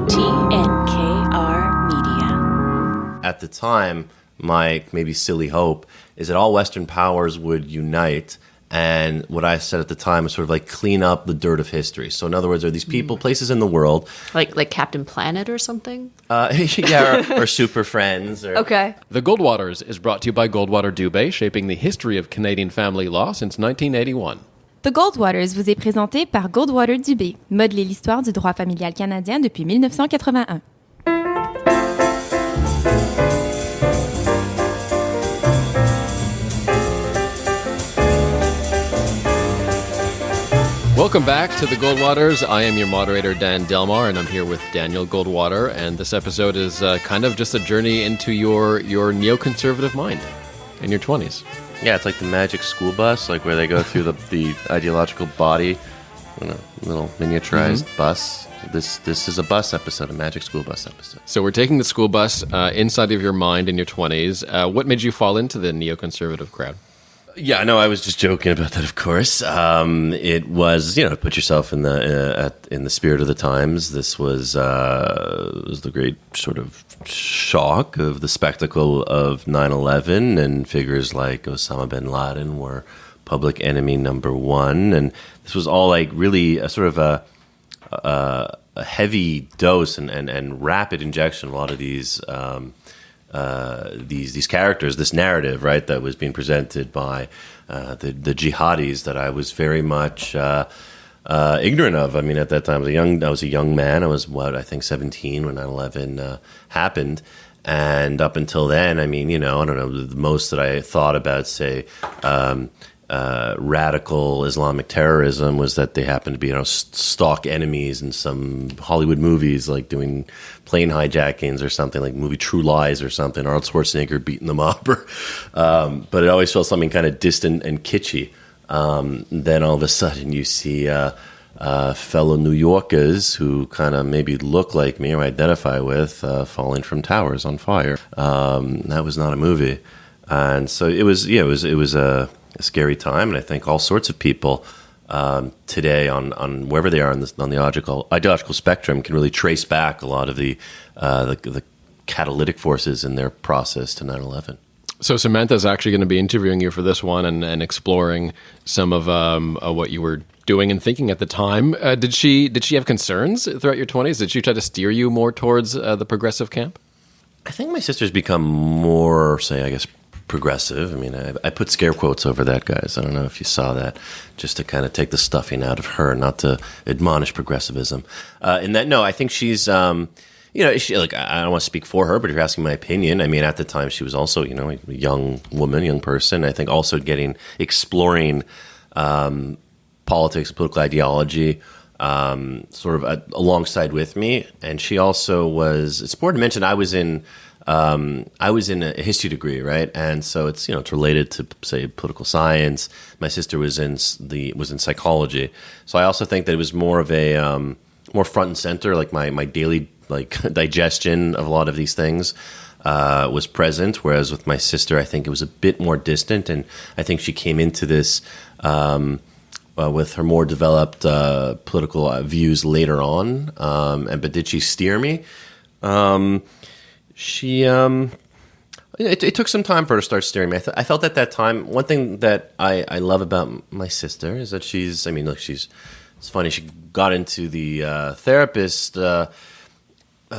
TNKR Media. At the time, my maybe silly hope is that all Western powers would unite. And what I said at the time was sort of like clean up the dirt of history. So in other words, are these people, places in the world. Like Captain Planet or something? Yeah, or Super Friends. Or, Okay. The Goldwaters is brought to you by Goldwater Dubé, shaping the history of Canadian family law since 1981. The Goldwaters vous est présenté par Goldwater Dubé, modeler l'histoire du droit familial canadien depuis 1981. Welcome back to the Goldwaters. I am your moderator, Dan Delmar, and I'm here with Daniel Goldwater. And this episode is kind of just a journey into your neoconservative mind in your 20s. Yeah, it's like the magic school bus, like where they go through the ideological body in a little miniaturized bus. This is a bus episode, a magic school bus episode. So we're taking the school bus inside of your mind in your 20s. What made you fall into the neoconservative crowd? Yeah, no, I was just joking about that. Of course, it was put yourself in the spirit of the times. This was the great sort of shock of the spectacle of 9/11, and figures like Osama Bin Laden were public enemy number one, and this was all like really a sort of a heavy dose and rapid injection of a lot of these characters, this narrative, right, that was being presented by the jihadis that I was very much ignorant of. I mean, at that time, I was a young man. I was, I think 17 when 9/11 happened. And up until then, I mean, I don't know, the most that I thought about, say, radical Islamic terrorism was that they happened to be, stock enemies in some Hollywood movies, like doing plane hijackings or something, like movie True Lies or something, Arnold Schwarzenegger beating them up. But it always felt something kind of distant and kitschy. Then all of a sudden you see fellow New Yorkers who kind of maybe look like me or identify with falling from towers on fire. That was not a movie. And so it was a scary time, and I think all sorts of people today, on wherever they are on the ideological spectrum, can really trace back a lot of the catalytic forces in their process to 9/11. So Samantha's actually going to be interviewing you for this one and exploring some of what you were doing and thinking at the time. Did she have concerns throughout your 20s? Did she try to steer you more towards the progressive camp? I think my sister's become more, progressive. I mean, I put scare quotes over that, guys. I don't know if you saw that, just to kind of take the stuffing out of her, not to admonish progressivism. In that, no, I think she's, I don't want to speak for her, but if you're asking my opinion, I mean, at the time she was also, a young woman, young person. I think also exploring politics, political ideology, sort of alongside with me. And she also was, it's important to mention, I was in a history degree, right? And so it's related to, say, political science. My sister was in psychology, so I also think that it was more of a more front and center. Like my daily digestion of a lot of these things was present, whereas with my sister, I think it was a bit more distant. And I think she came into this with her more developed political views later on. But did she steer me? It took some time for her to start steering me. I felt at that time, one thing that I love about my sister is that it's funny, she got into the therapist.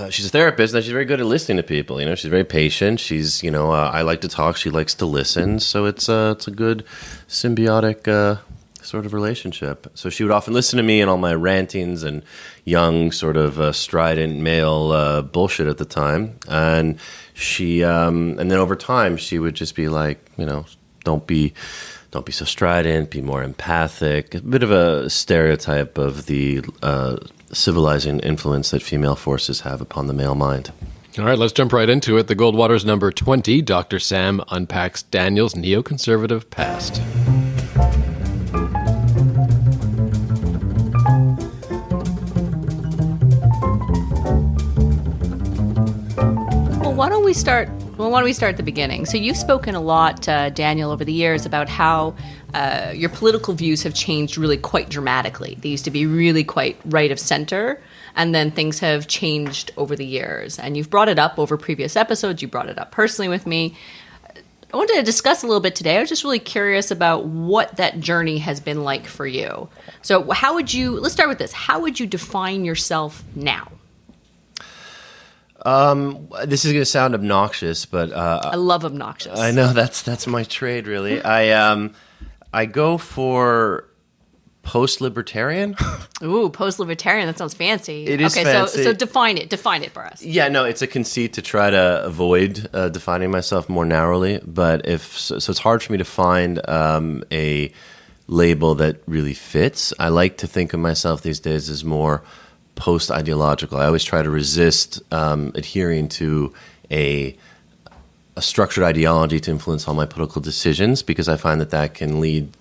She's a therapist, and she's very good at listening to people. She's very patient. She's, I like to talk, she likes to listen. So it's a good symbiotic sort of relationship. So she would often listen to me and all my rantings and young sort of strident male bullshit at the time. And she, and then over time, she would just be like, don't be so strident, be more empathic. A bit of a stereotype of the civilizing influence that female forces have upon the male mind. All right, let's jump right into it. The Goldwaters number 20, Dr. Sam unpacks Daniel's neoconservative past. Why don't we start at the beginning? So you've spoken a lot, Daniel, over the years about how your political views have changed really quite dramatically. They used to be really quite right of center, and then things have changed over the years. And you've brought it up over previous episodes. You brought it up personally with me. I wanted to discuss a little bit today. I was just really curious about what that journey has been like for you. So let's start with this. How would you define yourself now? This is going to sound obnoxious, but I love obnoxious. I know that's my trade, really. I go for post-libertarian. Ooh, post-libertarian. That sounds fancy. It is fancy. So define it. Define it for us. Yeah, no, it's a conceit to try to avoid defining myself more narrowly. But so it's hard for me to find a label that really fits. I like to think of myself these days as more post-ideological. I always try to resist adhering to a structured ideology to influence all my political decisions, because I find that can lead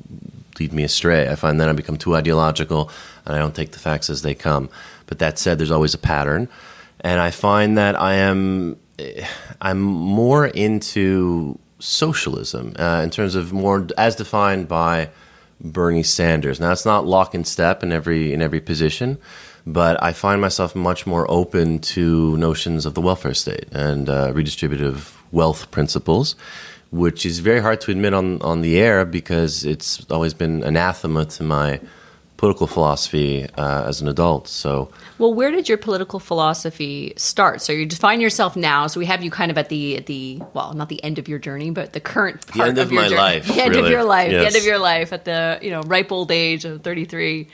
me astray. I find that I become too ideological and I don't take the facts as they come. But that said, there's always a pattern. And I find that I'm more into socialism in terms of more as defined by Bernie Sanders. Now, it's not lock and step in every position, but I find myself much more open to notions of the welfare state and redistributive wealth principles, which is very hard to admit on the air because it's always been anathema to my political philosophy as an adult. So, well, where did your political philosophy start? So you define yourself now. So we have you kind of at the well, not the end of your journey, but the current part end of your my journey. life. The end really. of your life. Yes. The end of your life at the ripe old age of 33.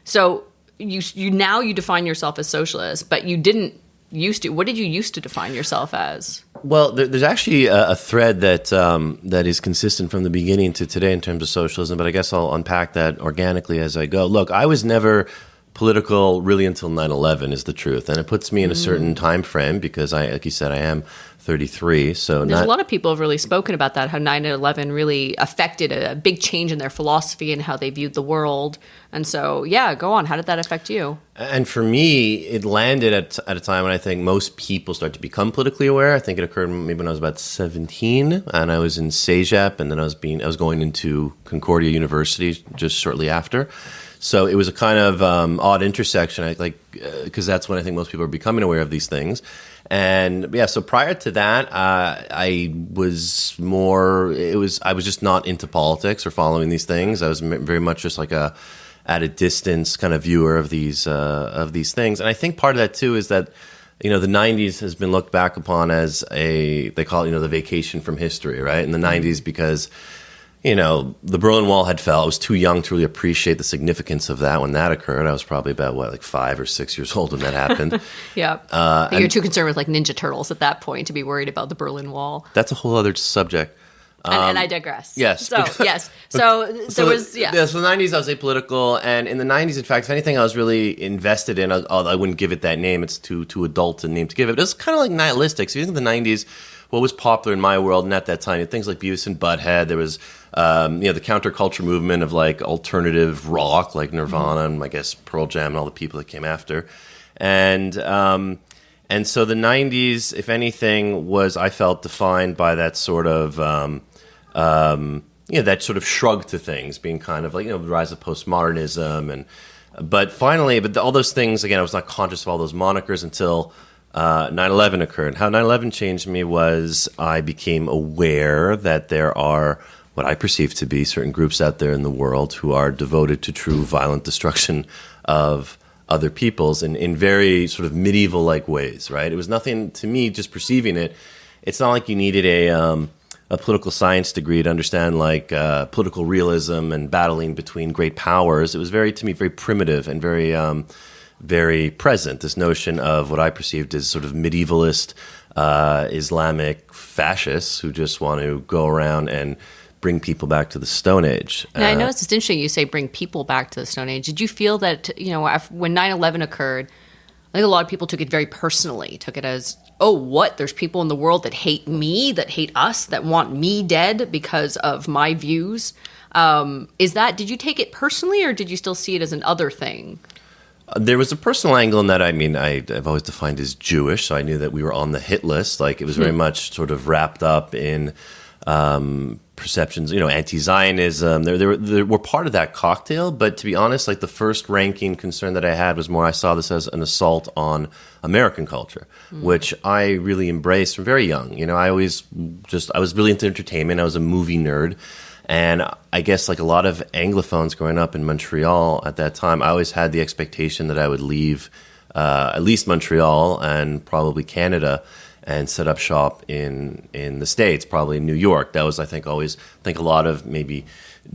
So you define yourself as socialist, but you didn't used to. What did you used to define yourself as? Well, there's actually a thread that is consistent from the beginning to today in terms of socialism, but I guess I'll unpack that organically as I go. Look, I was never political really until 9/11 is the truth, and it puts me in a certain time frame because like you said, I am 33. So there's a lot of people have really spoken about that, how 9/11 really affected a big change in their philosophy and how they viewed the world. And so, yeah, go on. How did that affect you? And for me, it landed at a time when I think most people start to become politically aware. I think it occurred maybe when I was about 17, and I was in CEGEP, and then I was going into Concordia University just shortly after. So it was a kind of odd intersection, because that's when I think most people are becoming aware of these things. And yeah, so prior to that, I was just not into politics or following these things. I was very much just like at a distance kind of viewer of these things. And I think part of that too is that, the 90s has been looked back upon as they call it, the vacation from history, right? In the 90s, because the Berlin Wall had fell. I was too young to really appreciate the significance of that when that occurred. I was probably about 5 or 6 years old when that happened. Yeah. You're too concerned with Ninja Turtles at that point to be worried about the Berlin Wall. That's a whole other subject. And I digress. Yes. So, yes. So there was, yeah. So in the 90s, I was apolitical. And in the 90s, in fact, if anything I was really invested in, I wouldn't give it that name. It's too adult a name to give it. It was kind of like nihilistic. So you think in the 90s, what was popular in my world, and at that time, things like Beavis and Butthead. There was, the counterculture movement of alternative rock, like Nirvana and I guess Pearl Jam and all the people that came after, and so the 90s, if anything, was I felt defined by that sort of that sort of shrug to things, being kind of the rise of postmodernism, but all those things again, I was not conscious of all those monikers until 9/11 occurred. How 9/11 changed me was I became aware that there are what I perceive to be certain groups out there in the world who are devoted to true violent destruction of other peoples in very sort of medieval-like ways, right? It was nothing to me, just perceiving it. It's not like you needed a political science degree to understand political realism and battling between great powers. It was to me, very primitive and very present, this notion of what I perceived as sort of medievalist Islamic fascists who just want to go around and bring people back to the Stone Age. Now, I know it's interesting you say bring people back to the Stone Age. Did you feel that, when 9/11 occurred, I think a lot of people took it very personally, took it as, oh, what? There's people in the world that hate me, that hate us, that want me dead because of my views. Did you take it personally, or did you still see it as an other thing? There was a personal angle in that. I mean, I've always defined as Jewish, so I knew that we were on the hit list. It was very much sort of wrapped up in perceptions, anti-Zionism. They were part of that cocktail. But to be honest, like the first ranking concern that I had was more I saw this as an assault on American culture, which I really embraced from very young. I was really into entertainment. I was a movie nerd. And I guess like a lot of Anglophones growing up in Montreal at that time, I always had the expectation that I would leave at least Montreal and probably Canada and set up shop in the States, probably in New York. That was, I think a lot of maybe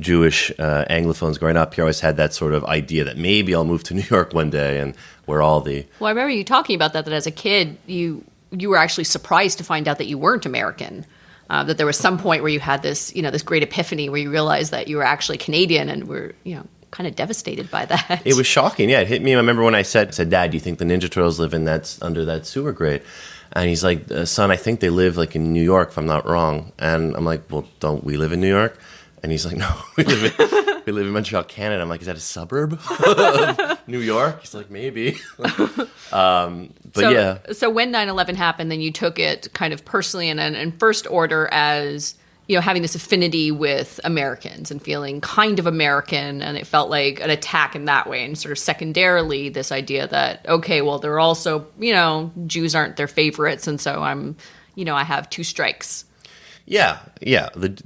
Jewish Anglophones growing up here always had that sort of idea that maybe I'll move to New York one day and where all the... Well, I remember you talking about that as a kid, you were actually surprised to find out that you weren't American. That there was some point where you had this, this great epiphany where you realized that you were actually Canadian and were, kind of devastated by that. It was shocking. Yeah, it hit me. I remember when I said, Dad, do you think the Ninja Turtles live under that sewer grate? And he's like, son, I think they live like in New York, if I'm not wrong. And I'm like, well, don't we live in New York? And he's like, no, we live in Montreal, Canada. I'm like, is that a suburb of New York? He's like, maybe. So when 9/11 happened, then you took it kind of personally and in first order as, having this affinity with Americans and feeling kind of American, and it felt like an attack in that way. And sort of secondarily, this idea that, okay, well, they're also, Jews aren't their favorites. And so I have two strikes. Yeah.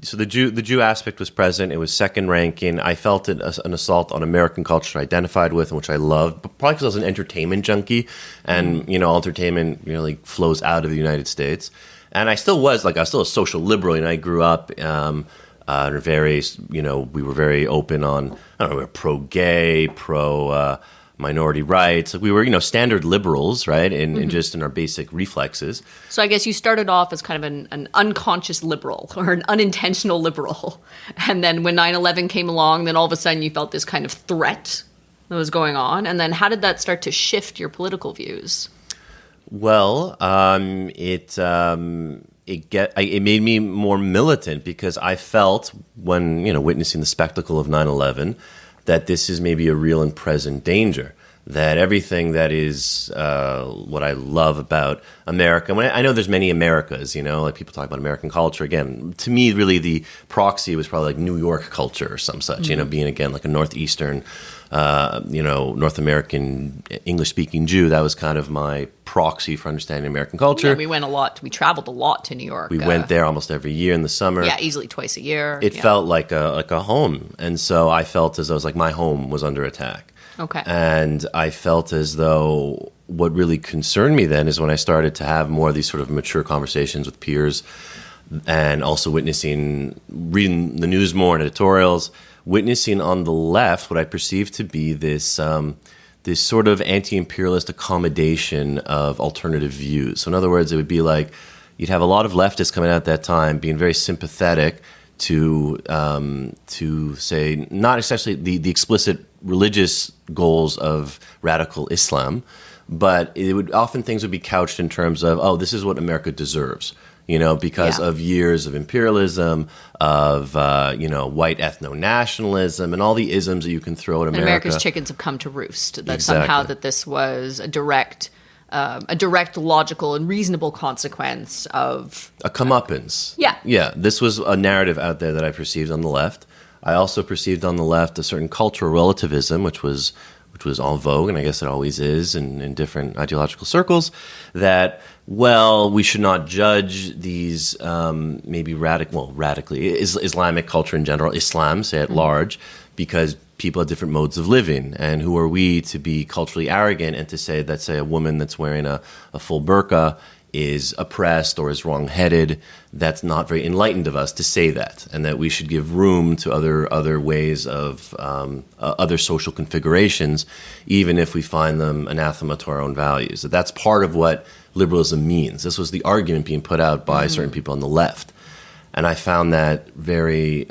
So the Jew aspect was present. It was second ranking. I felt it as an assault on American culture I identified with and which I loved, but probably because I was an entertainment junkie, and all entertainment really flows out of the United States. And I still was a social liberal. I grew up we were very open on, we were pro-gay, pro-minority rights. Like we were, standard liberals, right? And just in our basic reflexes. So I guess you started off as kind of an unconscious liberal or an unintentional liberal. And then when 9/11 came along, then all of a sudden you felt this kind of threat that was going on. And then how did that start to shift your political views? Well, it made me more militant because I felt when, witnessing the spectacle of 9/11 that this is maybe a real and present danger, that everything that is what I love about America. I know there's many Americas, like people talk about American culture. Again, to me, really the proxy was probably like New York culture or some such, being again like a Northeastern, North American English-speaking Jew. That was kind of my proxy for understanding American culture. Yeah, we traveled a lot to New York. We went there almost every year in the summer. Yeah, easily twice a year. It felt like a home. And so I felt as though it was like my home was under attack. Okay. And I felt as though what really concerned me then is when I started to have more of these sort of mature conversations with peers and also reading the news more and editorials, witnessing on the left what I perceived to be this sort of anti-imperialist accommodation of alternative views. So in other words, it would be like you'd have a lot of leftists coming out at that time being very sympathetic to say not especially the explicit religious goals of radical Islam, but things would be couched in terms of, oh, this is what America deserves, because of years of imperialism, of white ethno-nationalism, and all the isms that you can throw at America. And America's chickens have come to roost. That Exactly. Somehow that this was a direct, logical, and reasonable consequence of a comeuppance. Yeah. This was a narrative out there that I perceived on the left. I also perceived on the left a certain cultural relativism, which was en vogue, and I guess it always is in different ideological circles, that, well, we should not judge these maybe radically Islamic culture in general, Islam, say at large, because people have different modes of living. And who are we to be culturally arrogant and to say that, say, a woman that's wearing a full burqa is oppressed or is wrong-headed? That's not very enlightened of us to say that, and that we should give room to other ways of other social configurations, even if we find them anathema to our own values. That's part of what liberalism means. This was the argument being put out by certain people on the left, and I found that very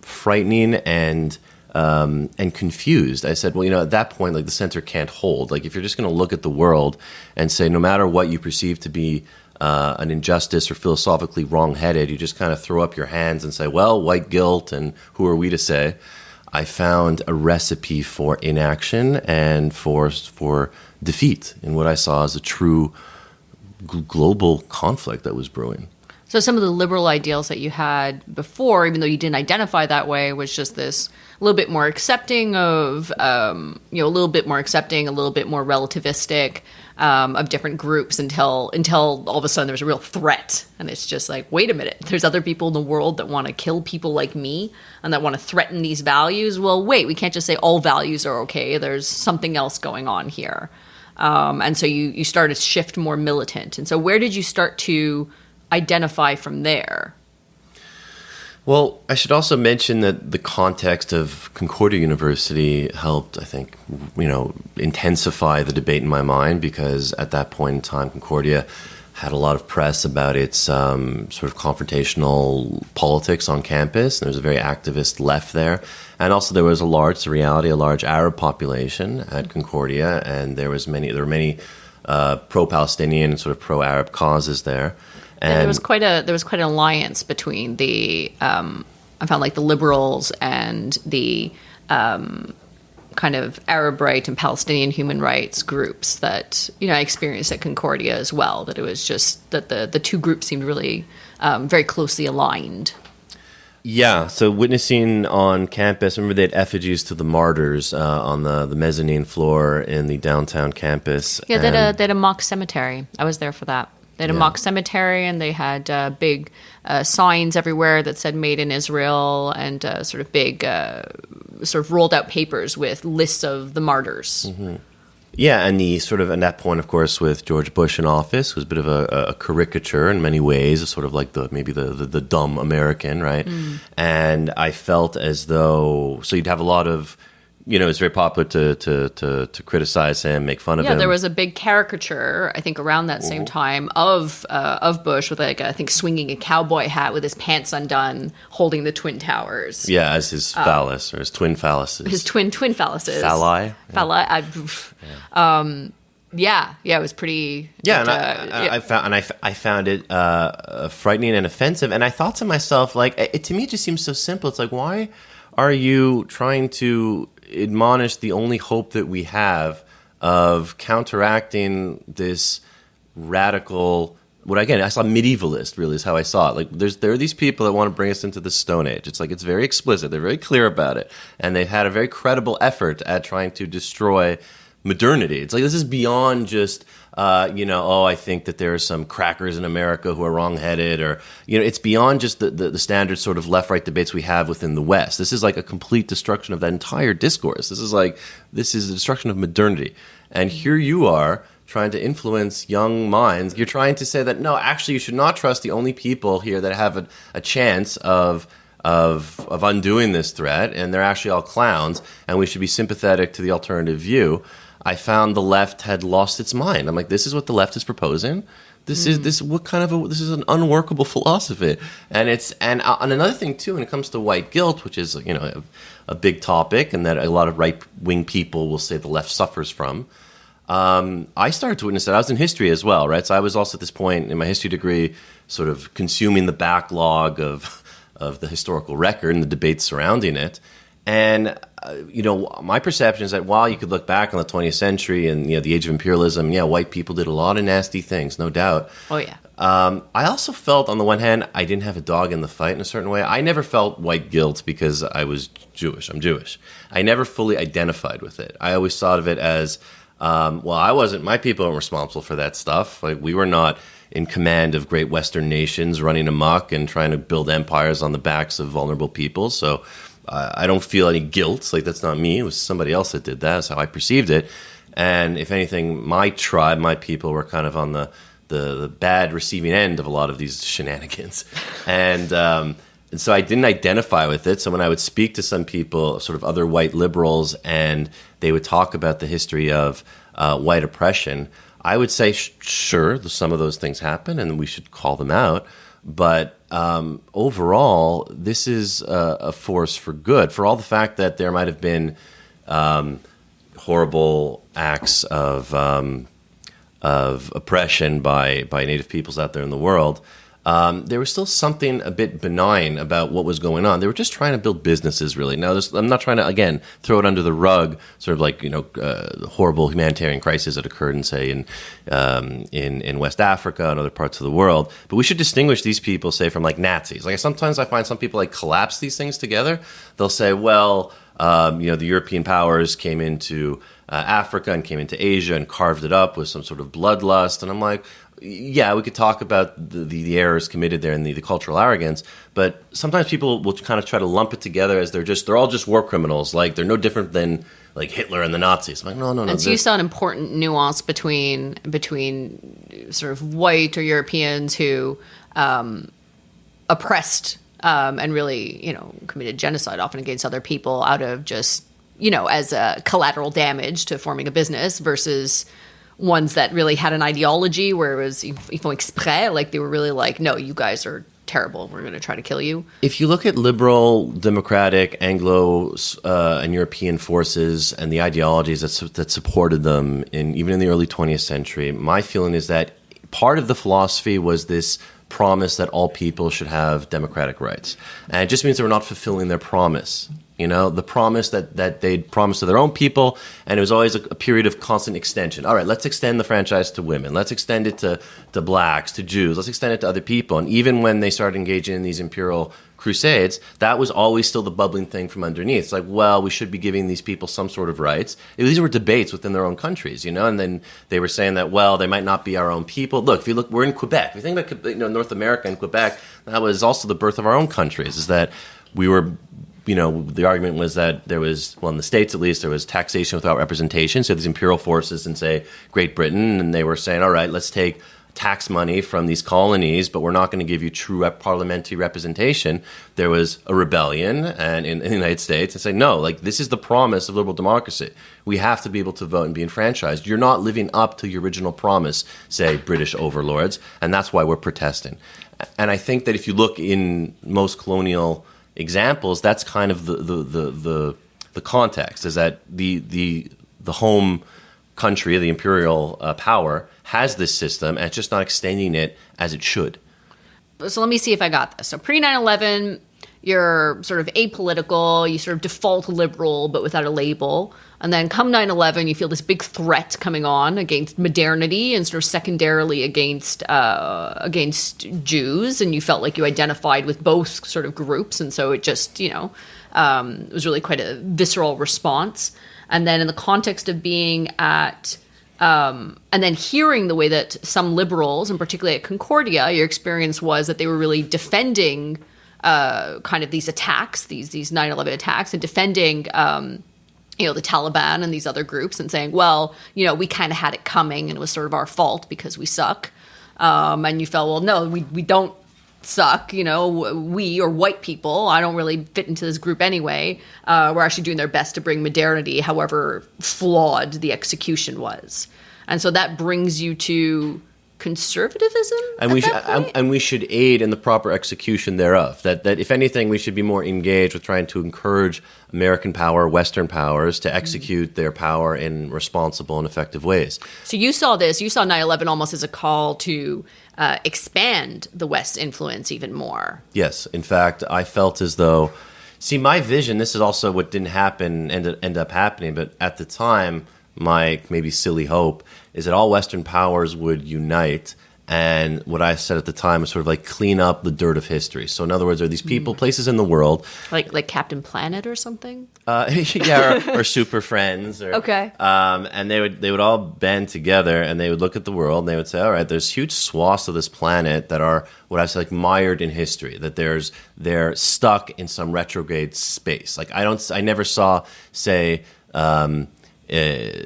frightening and confused. I said, well, at that point, like the center can't hold. Like if you're just going to look at the world and say, no matter what you perceive to be an injustice or philosophically wrong-headed, you just kind of throw up your hands and say, well, white guilt, and who are we to say? I found a recipe for inaction and for defeat in what I saw as a true global conflict that was brewing. So some of the liberal ideals that you had before, even though you didn't identify that way, was just this a little bit more accepting of, a little bit more accepting, a little bit more relativistic of different groups until all of a sudden there's a real threat. And it's just like, wait a minute, there's other people in the world that want to kill people like me and that want to threaten these values. Well, wait, we can't just say all values are okay. There's something else going on here. And so you started to shift more militant. And so where did you start to identify from there? Well, I should also mention that the context of Concordia University helped, I think, intensify the debate in my mind, because at that point in time, Concordia had a lot of press about its sort of confrontational politics on campus. There was a very activist left there. And also there was a large Arab population at Concordia, and there were many pro-Palestinian and sort of pro-Arab causes there. And there was quite an alliance between the I found like the liberals and the kind of Arab right and Palestinian human rights groups that I experienced at Concordia as well. That it was just that the two groups seemed really very closely aligned. Yeah, so witnessing on campus, remember they had effigies to the martyrs on the mezzanine floor in the downtown campus. Yeah, they had a mock cemetery. I was there for that. They had a mock cemetery, and they had big signs everywhere that said "Made in Israel" and sort of big, sort of rolled out papers with lists of the martyrs. Mm-hmm. Yeah, and at that point, of course, with George Bush in office, was a bit of a caricature in many ways, sort of like the dumb American, right? Mm. And I felt as though you'd have a lot of. It's very popular to criticize him, make fun of him. Yeah, there was a big caricature, I think, around that same time of Bush with, I think, swinging a cowboy hat with his pants undone, holding the Twin Towers. Yeah, as his phallus, or his twin phalluses. His twin phalluses. Phalli. Phalli. Yeah, it was pretty. Yeah, I found it frightening and offensive, and I thought to myself, to me, it just seems so simple. It's like, why are you trying to admonish the only hope that we have of counteracting this radical, I saw medievalist, really is how I saw it. There are these people that want to bring us into the Stone Age. It's it's very explicit. They're very clear about it. And they've had a very credible effort at trying to destroy modernity. It's this is beyond just, I think that there are some crackers in America who are wrongheaded, or, it's beyond just the standard sort of left-right debates we have within the West. This is a complete destruction of that entire discourse. This is the destruction of modernity. And here you are trying to influence young minds. You're trying to say that, no, actually you should not trust the only people here that have a chance of undoing this threat, and they're actually all clowns, and we should be sympathetic to the alternative view. I found the left had lost its mind. I'm like, this is what the left is proposing. This is an unworkable philosophy. And another thing too, when it comes to white guilt, which is a big topic, and that a lot of right wing people will say the left suffers from. I started to witness that. I was in history as well, right? So I was also at this point in my history degree, sort of consuming the backlog of the historical record and the debates surrounding it. And, my perception is that while you could look back on the 20th century and, the age of imperialism, white people did a lot of nasty things, no doubt. Oh, yeah. I also felt, on the one hand, I didn't have a dog in the fight in a certain way. I never felt white guilt because I was Jewish. I'm Jewish. I never fully identified with it. I always thought of it as, my people weren't responsible for that stuff. We were not in command of great Western nations running amok and trying to build empires on the backs of vulnerable people. So I don't feel any guilt. That's not me. It was somebody else that did that. That's how I perceived it. And if anything, my tribe, my people were kind of on the bad receiving end of a lot of these shenanigans. And so I didn't identify with it. So when I would speak to some people, sort of other white liberals, and they would talk about the history of white oppression, I would say, sure, some of those things happen and we should call them out. But overall, this is a force for good. For all the fact that there might have been horrible acts of oppression by Native peoples out there in the world, there was still something a bit benign about what was going on. They were just trying to build businesses, really. Now, I'm not trying to, again, throw it under the rug, sort of like, horrible humanitarian crises that occurred in, say, in West Africa and other parts of the world. But we should distinguish these people, say, from like Nazis. Like sometimes I find some people like collapse these things together. They'll say, well, the European powers came into Africa and came into Asia and carved it up with some sort of bloodlust. And I'm like, yeah, we could talk about the errors committed there and the cultural arrogance, but sometimes people will kind of try to lump it together as they're all just war criminals. Like they're no different than like Hitler and the Nazis. I'm like, no. And so you saw an important nuance between sort of white or Europeans who oppressed and really, committed genocide often against other people out of just, as a collateral damage to forming a business versus ones that really had an ideology where it was, ils font exprès, like they were really like, no, you guys are terrible. We're going to try to kill you. If you look at liberal, democratic, Anglo and European forces and the ideologies that supported them even in the early 20th century, my feeling is that part of the philosophy was this promise that all people should have democratic rights. And it just means they were not fulfilling their promise. The promise that they'd promised to their own people, and it was always a period of constant extension. All right, let's extend the franchise to women. Let's extend it to blacks, to Jews. Let's extend it to other people. And even when they started engaging in these imperial crusades, that was always still the bubbling thing from underneath. It's like, well, we should be giving these people some sort of rights. These were debates within their own countries, and then they were saying that, well, they might not be our own people. Look, we're in Quebec. If you think about North America and Quebec, that was also the birth of our own countries, is that we were... the argument was that there was, well, in the States at least, there was taxation without representation. So these imperial forces in, say, Great Britain, and they were saying, all right, let's take tax money from these colonies, but we're not going to give you true parliamentary representation. There was a rebellion and in the United States and say, no, like this is the promise of liberal democracy. We have to be able to vote and be enfranchised. You're not living up to your original promise, say, British overlords, and that's why we're protesting. And I think that if you look in most colonial examples, that's kind of the context, is that the home country, the imperial power, has this system and it's just not extending it as it should. So let me see if I got this. So pre 9/11, you're sort of apolitical, you sort of default liberal but without a label. And then come 9/11, you feel this big threat coming on against modernity and sort of secondarily against Jews. And you felt like you identified with both sort of groups. And so it just, it was really quite a visceral response. And then in the context of being at, and then hearing the way that some liberals, and particularly at Concordia, your experience was that they were really defending kind of these attacks, these 9/11 attacks, and defending the Taliban and these other groups and saying, well, we kind of had it coming and it was sort of our fault because we suck. And you felt, well, no, we don't suck. We or white people, I don't really fit into this group anyway. We're actually doing their best to bring modernity, however flawed the execution was. And so that brings you to conservatism, and we should aid in the proper execution thereof. That if anything, we should be more engaged with trying to encourage American power, Western powers, to execute their power in responsible and effective ways. So you saw 9/11 almost as a call to expand the West's influence even more. Yes, in fact, I felt as though, my vision. This is also what didn't happen, ended up happening, but at the time, my maybe silly hope is that all Western powers would unite, and what I said at the time was sort of like clean up the dirt of history. So in other words, are these people, places in the world, like Captain Planet or something? or Super Friends, or okay. And they would all band together and they would look at the world and they would say, all right, there's huge swaths of this planet that are what I say like mired in history, that they're stuck in some retrograde space. Like I never saw, say,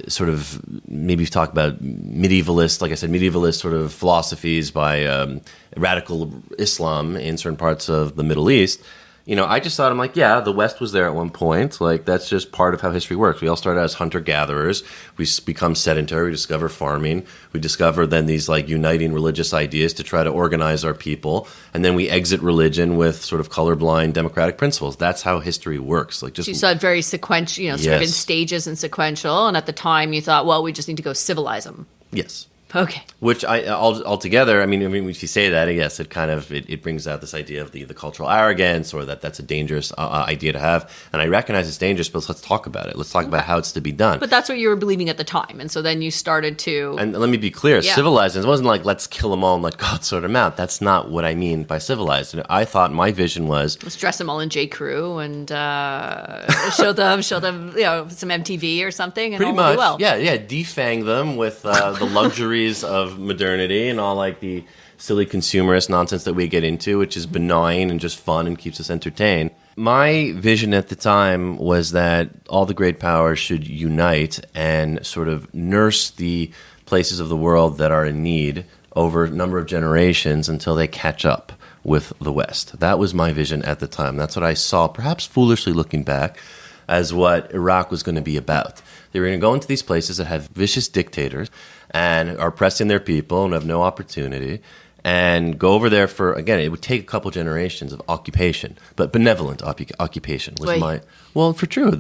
sort of, maybe you talk about medievalist sort of philosophies by radical Islam in certain parts of the Middle East. I just thought, I'm like, yeah, the West was there at one point. Like, that's just part of how history works. We all started as hunter-gatherers. We become sedentary. We discover farming. We discover then these, like, uniting religious ideas to try to organize our people. And then we exit religion with sort of colorblind democratic principles. That's how history works. Like, just... So you saw it very sequential, sort of in stages and sequential. And at the time, you thought, well, we just need to go civilize them. Yes. Okay. Which altogether, I mean, if you say that, yes, it kind of it brings out this idea of the cultural arrogance, or that's a dangerous idea to have. And I recognize it's dangerous, but let's talk about it. Let's talk about how it's to be done. But that's what you were believing at the time, and so then you started to. And let me be clear: civilized. It wasn't like let's kill them all and let God sort them out. That's not what I mean by civilized. And I thought my vision was let's dress them all in J. Crew and show them, some MTV or something, and pretty all much, will be well. yeah, defang them with the luxuries of modernity and all like the silly consumerist nonsense that we get into, which is benign and just fun and keeps us entertained. My vision at the time was that all the great powers should unite and sort of nurse the places of the world that are in need over a number of generations until they catch up with the West. That was my vision at the time. That's what I saw, perhaps foolishly looking back, as what Iraq was going to be about. They were going to go into these places that have vicious dictators and are oppressing their people and have no opportunity, and go over there for, again, it would take a couple generations of occupation, but benevolent occupation was for true.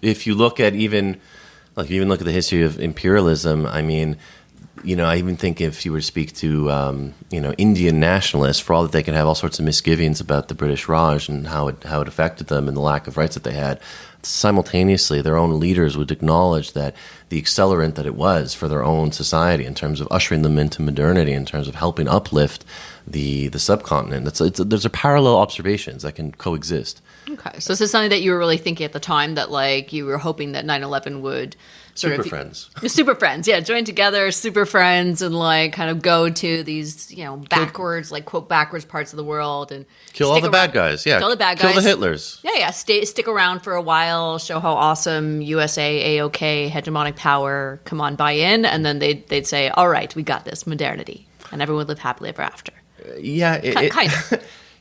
If you look at even look at the history of imperialism, I mean, I even think if you were to speak to, Indian nationalists, for all that they can have all sorts of misgivings about the British Raj and how it affected them and the lack of rights that they had, simultaneously their own leaders would acknowledge that the accelerant that it was for their own society in terms of ushering them into modernity, in terms of helping uplift the subcontinent. There's a parallel observations that can coexist. Okay, so this is something that you were really thinking at the time, that like you were hoping that 9/11 would Super friends. Super friends, yeah. Join together, super friends, and like kind of go to these, backwards, like quote backwards parts of the world and kill all the bad guys. Yeah, kill the bad guys. Kill the Hitlers. Yeah. Stick around for a while, show how awesome USA, AOK, hegemonic power. Come on, buy in, and then they'd say, "All right, we got this, modernity," and everyone would live happily ever after. Yeah, kind of.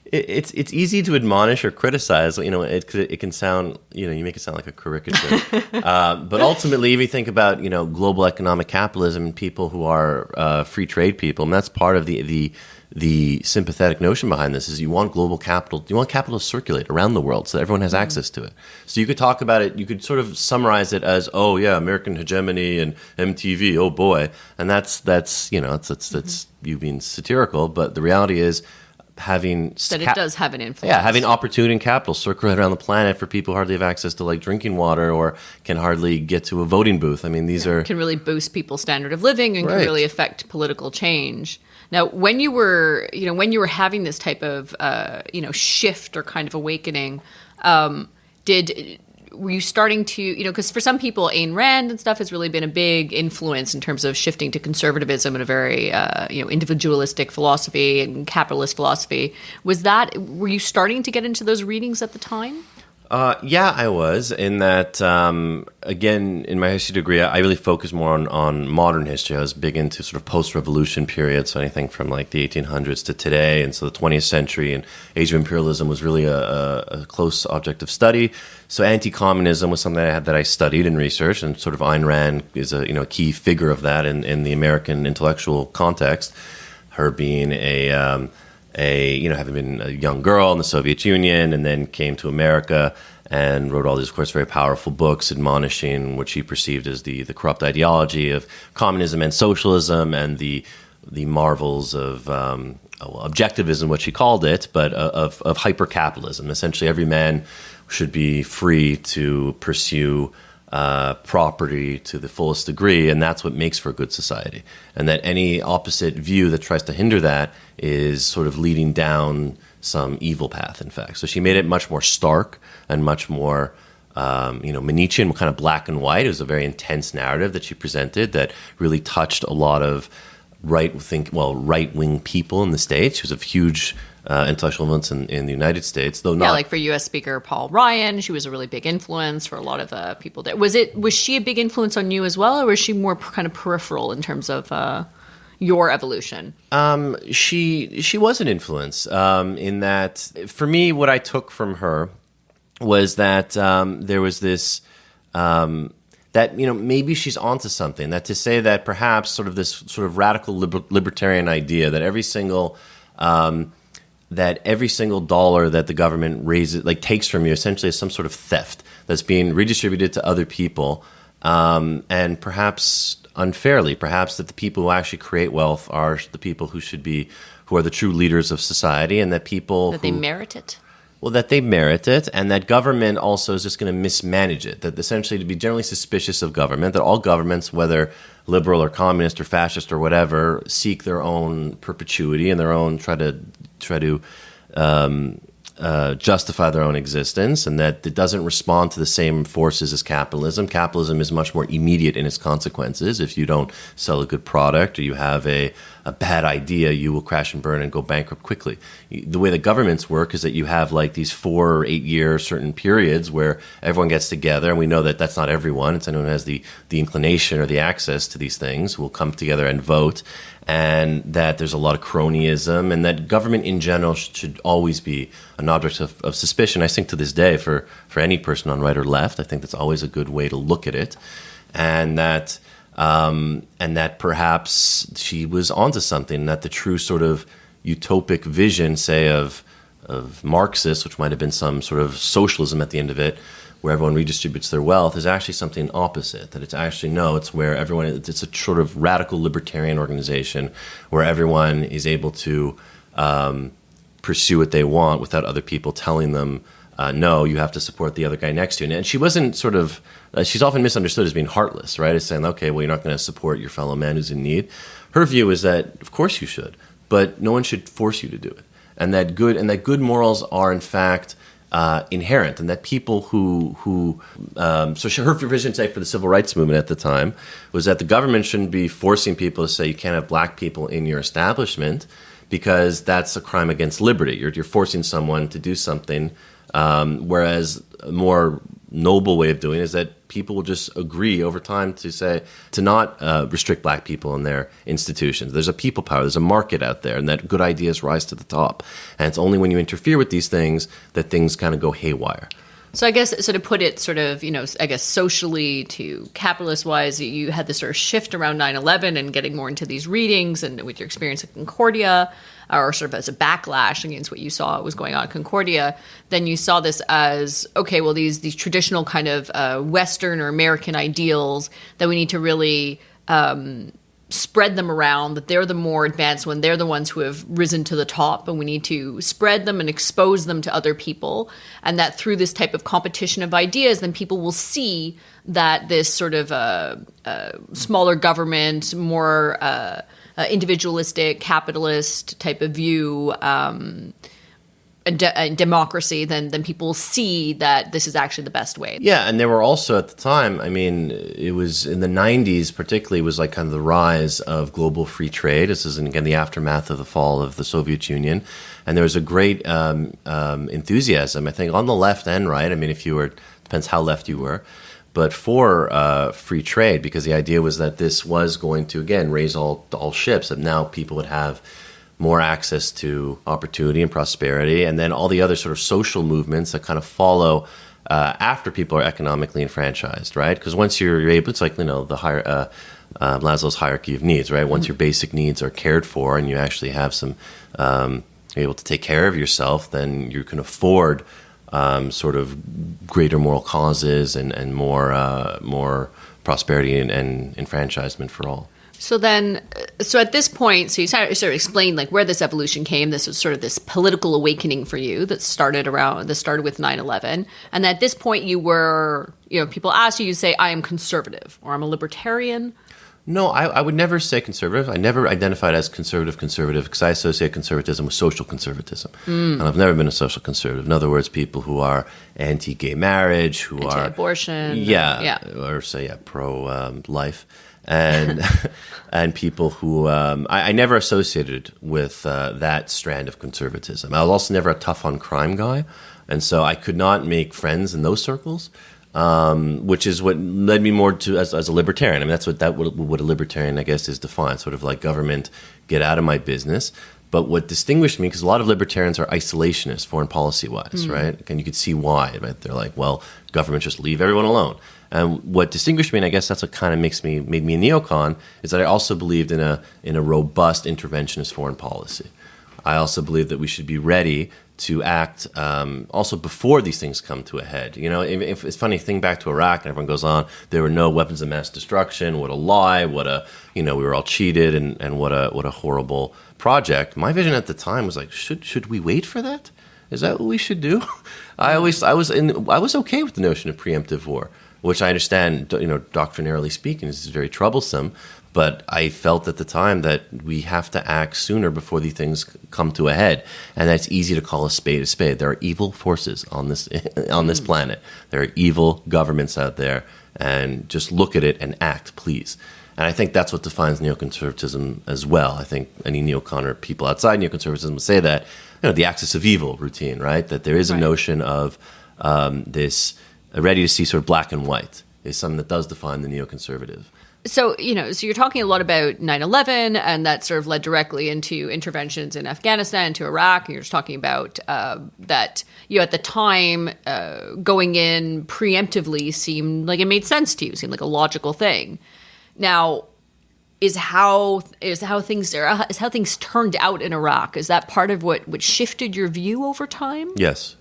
It's easy to admonish or criticize. It can sound, you make it sound like a caricature. But ultimately, if you think about, global economic capitalism and people who are free trade people, and that's part of the sympathetic notion behind this, is you want global capital. You want capital to circulate around the world so that everyone has access to it. So you could talk about it. You could sort of summarize it as, oh yeah, American hegemony and MTV. Oh boy, and that's you being satirical. But the reality is, it does have an influence. Yeah, having opportunity and capital circulate around the planet for people who hardly have access to like drinking water or can hardly get to a voting booth. I mean, can really boost people's standard of living and right. Can really affect political change. Now, when you were having this type of shift or kind of awakening, were you starting to, because for some people, Ayn Rand and stuff has really been a big influence in terms of shifting to conservatism and a very, individualistic philosophy and capitalist philosophy. Were you starting to get into those readings at the time? Yeah, I was. In that, again, in my history degree, I really focused more on modern history. I was big into sort of post-revolution periods, so anything from like the 1800s to today, and so the 20th century and age of imperialism was really a close object of study. So anti-communism was something that I studied and researched, and sort of Ayn Rand is a key figure of that in the American intellectual context. Her being having been a young girl in the Soviet Union and then came to America and wrote all these, of course, very powerful books admonishing what she perceived as the corrupt ideology of communism and socialism and the marvels of objectivism, what she called it, but of hyper-capitalism. Essentially, every man should be free to pursue property to the fullest degree, and that's what makes for a good society. And that any opposite view that tries to hinder that is sort of leading down some evil path, in fact. So she made it much more stark and much more, Manichean, kind of black and white. It was a very intense narrative that she presented that really touched a lot of right-wing people in the States. She was a huge intellectual influence in the United States, though not. Yeah, like for U.S. Speaker Paul Ryan, she was a really big influence for a lot of people there. Was she a big influence on you as well, or was she more kind of peripheral in terms of your evolution? She was an influence in that, for me, what I took from her was that there was this. That maybe she's onto something. That to say that perhaps sort of this sort of radical libertarian idea that every single dollar that the government raises, takes from you, essentially is some sort of theft that's being redistributed to other people, and perhaps unfairly. Perhaps that the people who actually create wealth are the people who are the true leaders of society, and that people That they merit it. Well, that they merit it, and that government also is just going to mismanage it. That essentially to be generally suspicious of government, that all governments, whether liberal or communist or fascist or whatever, seek their own perpetuity and their own try to justify their own existence, and that it doesn't respond to the same forces as capitalism. Capitalism is much more immediate in its consequences. If you don't sell a good product or you have a bad idea, you will crash and burn and go bankrupt quickly. The way that governments work is that you have like these 4 or 8 year certain periods where everyone gets together, and we know that that's not everyone. It's anyone who has the inclination or the access to these things who will come together and vote, and that there's a lot of cronyism, and that government in general should always be an object of suspicion. I think to this day, for any person on right or left, I think that's always a good way to look at it, and that perhaps she was onto something, that the true sort of utopic vision, say, of Marxists, which might have been some sort of socialism at the end of it, where everyone redistributes their wealth, is actually something opposite. That it's actually, it's where everyone, it's a sort of radical libertarian organization where everyone is able to pursue what they want without other people telling them, no, you have to support the other guy next to you. And she wasn't sort of, she's often misunderstood as being heartless, right? As saying, okay, well, you're not going to support your fellow man who's in need. Her view is that, of course you should, but no one should force you to do it. And that good morals are, in fact, inherent, and that people her vision, say, for the civil rights movement at the time was that the government shouldn't be forcing people to say you can't have black people in your establishment because that's a crime against liberty. You're forcing someone to do something, whereas a more noble way of doing it is that people will just agree over time to not restrict black people in their institutions. There's a people power, there's a market out there, and that good ideas rise to the top. And it's only when you interfere with these things that things kind of go haywire. So I guess, so to put it sort of, I guess socially to capitalist-wise, you had this sort of shift around 9/11 and getting more into these readings, and with your experience at Concordia, or sort of as a backlash against what you saw was going on at Concordia, then you saw this as, okay, well, these traditional kind of Western or American ideals that we need to really spread them around, that they're the more advanced one, they're the ones who have risen to the top, and we need to spread them and expose them to other people, and that through this type of competition of ideas, then people will see that this sort of smaller government, more individualistic, capitalist type of view, democracy, then people see that this is actually the best way. Yeah, and there were also at the time, I mean, it was in the 90s particularly, was like kind of the rise of global free trade. This is, again, the aftermath of the fall of the Soviet Union. And there was a great enthusiasm, I think, on the left and right. I mean, depends how left you were, but for free trade, because the idea was that this was going to, again, raise all ships, that now people would have more access to opportunity and prosperity, and then all the other sort of social movements that kind of follow after people are economically enfranchised, right? Because once you're able, it's like, the higher Maslow's hierarchy of needs, right? Once your basic needs are cared for and you actually have some, you're able to take care of yourself, then you can afford sort of greater moral causes and more prosperity and enfranchisement for all. So at this point, so you sort of explained like where this evolution came. This was sort of this political awakening for you that started with 9/11. And at this point you were, people ask you say, I am conservative or I'm a libertarian. No, I would never say conservative. I never identified as conservative because I associate conservatism with social conservatism. And I've never been a social conservative. In other words, people who are anti-gay marriage, who are anti-abortion, or say pro-life. And people who I never associated with that strand of conservatism. I was also never a tough on crime guy, and so I could not make friends in those circles, which is what led me more to as a libertarian. I mean, that's what a libertarian, I guess, is defined, sort of like government, get out of my business. But what distinguished me, because a lot of libertarians are isolationists, foreign policy-wise, right? And you could see why, right? They're like, well, government, just leave everyone alone. And what distinguished me, and I guess that's what kind of made me a neocon, is that I also believed in a robust interventionist foreign policy. I also believe that we should be ready to act also before these things come to a head. If it's funny, think back to Iraq and everyone goes on, there were no weapons of mass destruction, what a lie, we were all cheated and what a horrible project. My vision at the time was like, should we wait for that? Is that what we should do? I was okay with the notion of preemptive war, which I understand, doctrinarily speaking, is very troublesome. But I felt at the time that we have to act sooner before these things come to a head, and that's easy to call a spade a spade. There are evil forces on this planet. There are evil governments out there, and just look at it and act, please. And I think that's what defines neoconservatism as well. I think any neocon or people outside neoconservatism would say that, the axis of evil routine, right? That there is a notion of this ready to see sort of black and white is something that does define the neoconservative. So, so you're talking a lot about 9/11, and that sort of led directly into interventions in Afghanistan, to Iraq. And you're just talking about that, at the time, going in preemptively seemed like it made sense to you, seemed like a logical thing. Now, is how things turned out in Iraq? Is that part of what shifted your view over time? Yes.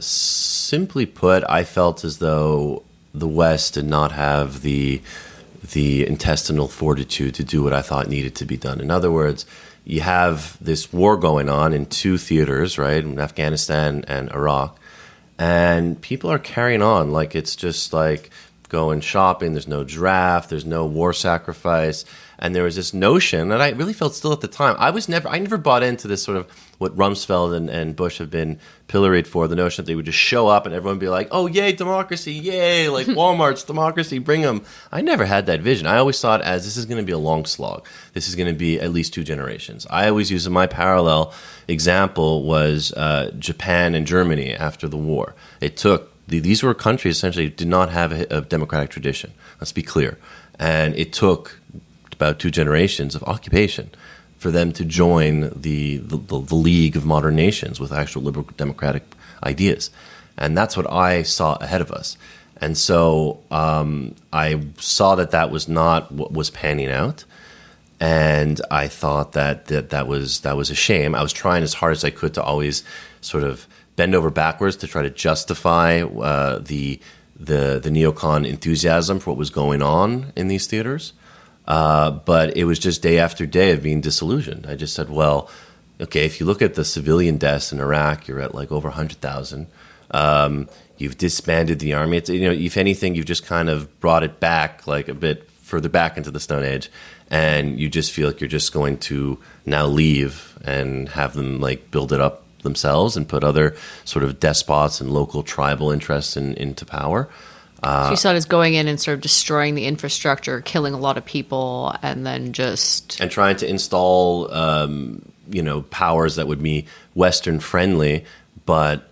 Simply put, I felt as though the West did not have the intestinal fortitude to do what I thought needed to be done. In other words, you have this war going on in two theaters, right, in Afghanistan and Iraq, and people are carrying on like it's just like going shopping. There's no draft, there's no war sacrifice, and there was this notion, and I really felt still at the time, I never bought into this sort of what Rumsfeld and Bush have been pilloried for, the notion that they would just show up and everyone would be like, oh, yay, democracy, yay, like Walmart's democracy, bring them. I never had that vision. I always saw it as this is going to be a long slog. This is going to be at least 2 generations. I always use my parallel example was Japan and Germany after the war. It took, these were countries essentially did not have a democratic tradition. Let's be clear. And it took about 2 generations of occupation for them to join the League of Modern Nations with actual liberal democratic ideas. And that's what I saw ahead of us. And so I saw that was not what was panning out. And I thought that was a shame. I was trying as hard as I could to always sort of bend over backwards to try to justify the neocon enthusiasm for what was going on in these theaters. But it was just day after day of being disillusioned. I just said, well, okay, if you look at the civilian deaths in Iraq, you're at like over 100,000. You've disbanded the army. It's, if anything, you've just kind of brought it back like a bit further back into the Stone Age. And you just feel like you're just going to now leave and have them like build it up themselves and put other sort of despots and local tribal interests into power. So you saw it as going in and sort of destroying the infrastructure, killing a lot of people, and then just... And trying to install, powers that would be Western friendly, but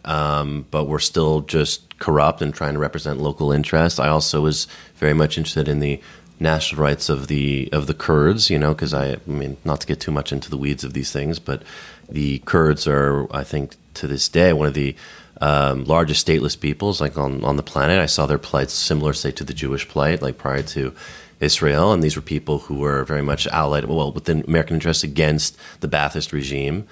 were still just corrupt and trying to represent local interests. I also was very much interested in the national rights of the Kurds, because I mean, not to get too much into the weeds of these things, but the Kurds are, I think, to this day, one of the largest stateless peoples like on the planet. I saw their plight similar, say, to the Jewish plight, like prior to Israel. And these were people who were very much allied, within American interests against the Ba'athist regime.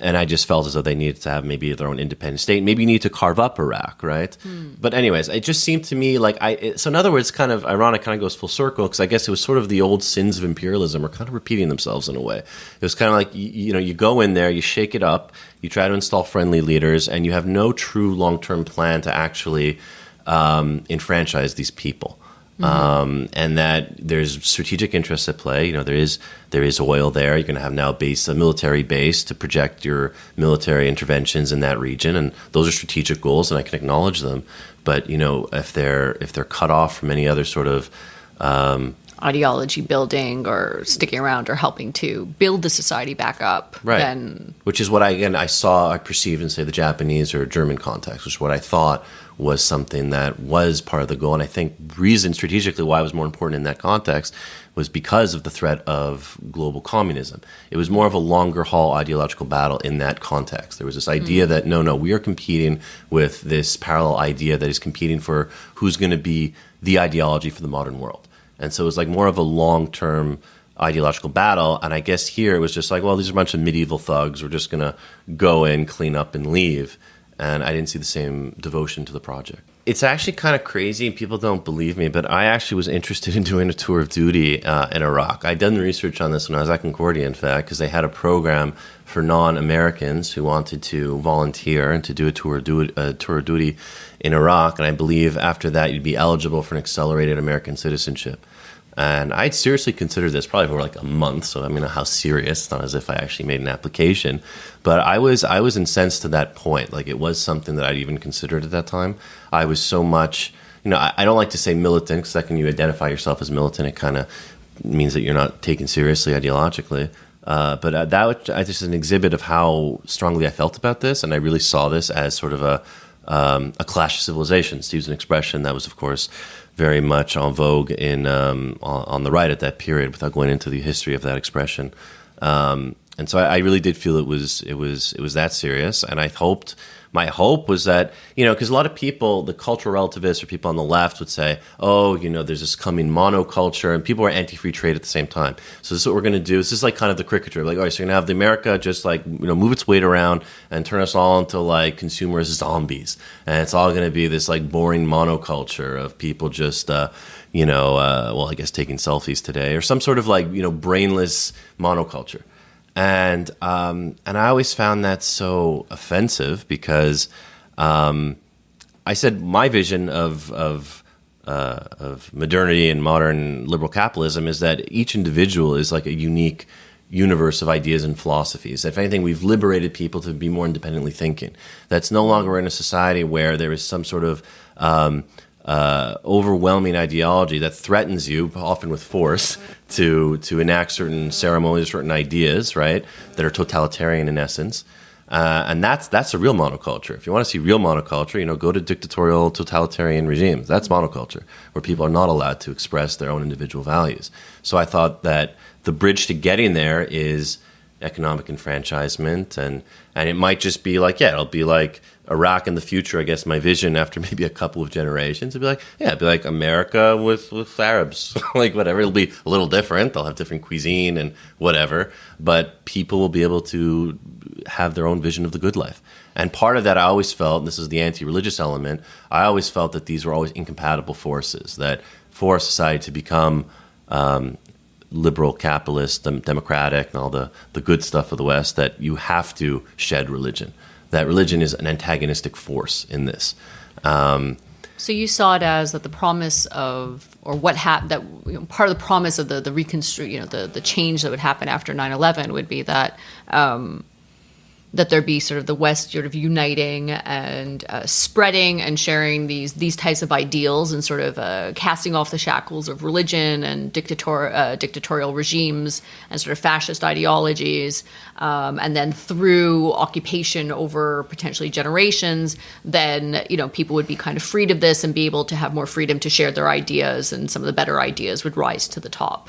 And I just felt as though they needed to have maybe their own independent state. Maybe you need to carve up Iraq, right? But anyways, it just seemed to me like so in other words, kind of ironic, kind of goes full circle, because I guess it was sort of the old sins of imperialism are kind of repeating themselves in a way. It was kind of like, you go in there, you shake it up, you try to install friendly leaders, and you have no true long-term plan to actually enfranchise these people. And that there's strategic interests at play. There is oil there. You're going to have now a military base to project your military interventions in that region, and those are strategic goals, and I can acknowledge them. But if they're cut off from any other sort of ideology building or sticking around or helping to build the society back up, right? Then... Which is what I perceived in, say, the Japanese or German context, which is what I thought was something that was part of the goal. And I think reason strategically why it was more important in that context was because of the threat of global communism. It was more of a longer haul ideological battle in that context. There was this idea that, no, we are competing with this parallel idea that is competing for who's going to be the ideology for the modern world. And so it was like more of a long-term ideological battle. And I guess here it was just like, well, these are a bunch of medieval thugs. We're just going to go in, clean up, and leave. And I didn't see the same devotion to the project. It's actually kind of crazy, and people don't believe me, but I actually was interested in doing a tour of duty in Iraq. I'd done the research on this when I was at Concordia, in fact, because they had a program for non-Americans who wanted to volunteer and to do a tour of duty in Iraq. And I believe after that, you'd be eligible for an accelerated American citizenship. And I'd seriously considered this probably for like a month. So I mean, how serious? It's not as if I actually made an application, but I was incensed to that point. Like, it was something that I'd even considered at that time. I was so much, I don't like to say militant, because second you identify yourself as militant, it kind of means that you're not taken seriously ideologically. But that was just an exhibit of how strongly I felt about this, and I really saw this as sort of a clash of civilizations, to use an expression that was, of course, very much en vogue in on the right at that period, without going into the history of that expression. And so I really did feel it was that serious, and my hope was that, because a lot of people, the cultural relativists or people on the left would say, oh, there's this coming monoculture, and people are anti-free trade at the same time. So this is what we're going to do. This is like kind of the caricature. Like, all right, so you're going to have the America just like, move its weight around and turn us all into like consumers zombies. And it's all going to be this like boring monoculture of people just, well, I guess taking selfies today, or some sort of like, brainless monoculture. And I always found that so offensive, because I said my vision of modernity and modern liberal capitalism is that each individual is like a unique universe of ideas and philosophies. If anything, we've liberated people to be more independently thinking. That's no longer in a society where there is some sort of overwhelming ideology that threatens you, often with force, to enact certain ceremonies, certain ideas, right, that are totalitarian in essence. And that's a real monoculture. If you want to see real monoculture, go to dictatorial, totalitarian regimes. That's monoculture, where people are not allowed to express their own individual values. So I thought that the bridge to getting there is economic enfranchisement, and it might just be like, it'll be like Iraq in the future. I guess my vision after maybe a couple of generations, it'd be like America with Arabs, like whatever. It'll be a little different. They'll have different cuisine and whatever, but people will be able to have their own vision of the good life. And part of that, I always felt, and this is the anti-religious element, I always felt that these were always incompatible forces, that for society to become liberal, capitalist, democratic, and all the good stuff of the West, that you have to shed religion. That religion is an antagonistic force in this. So you saw it as that the promise of, or what happened, that part of the promise of the reconstruct, the change that would happen after 9/11 would be that that there be sort of the West sort of uniting and spreading and sharing these types of ideals, and sort of casting off the shackles of religion and dictatorial regimes and sort of fascist ideologies, and then through occupation over potentially generations, then people would be kind of freed of this and be able to have more freedom to share their ideas, and some of the better ideas would rise to the top.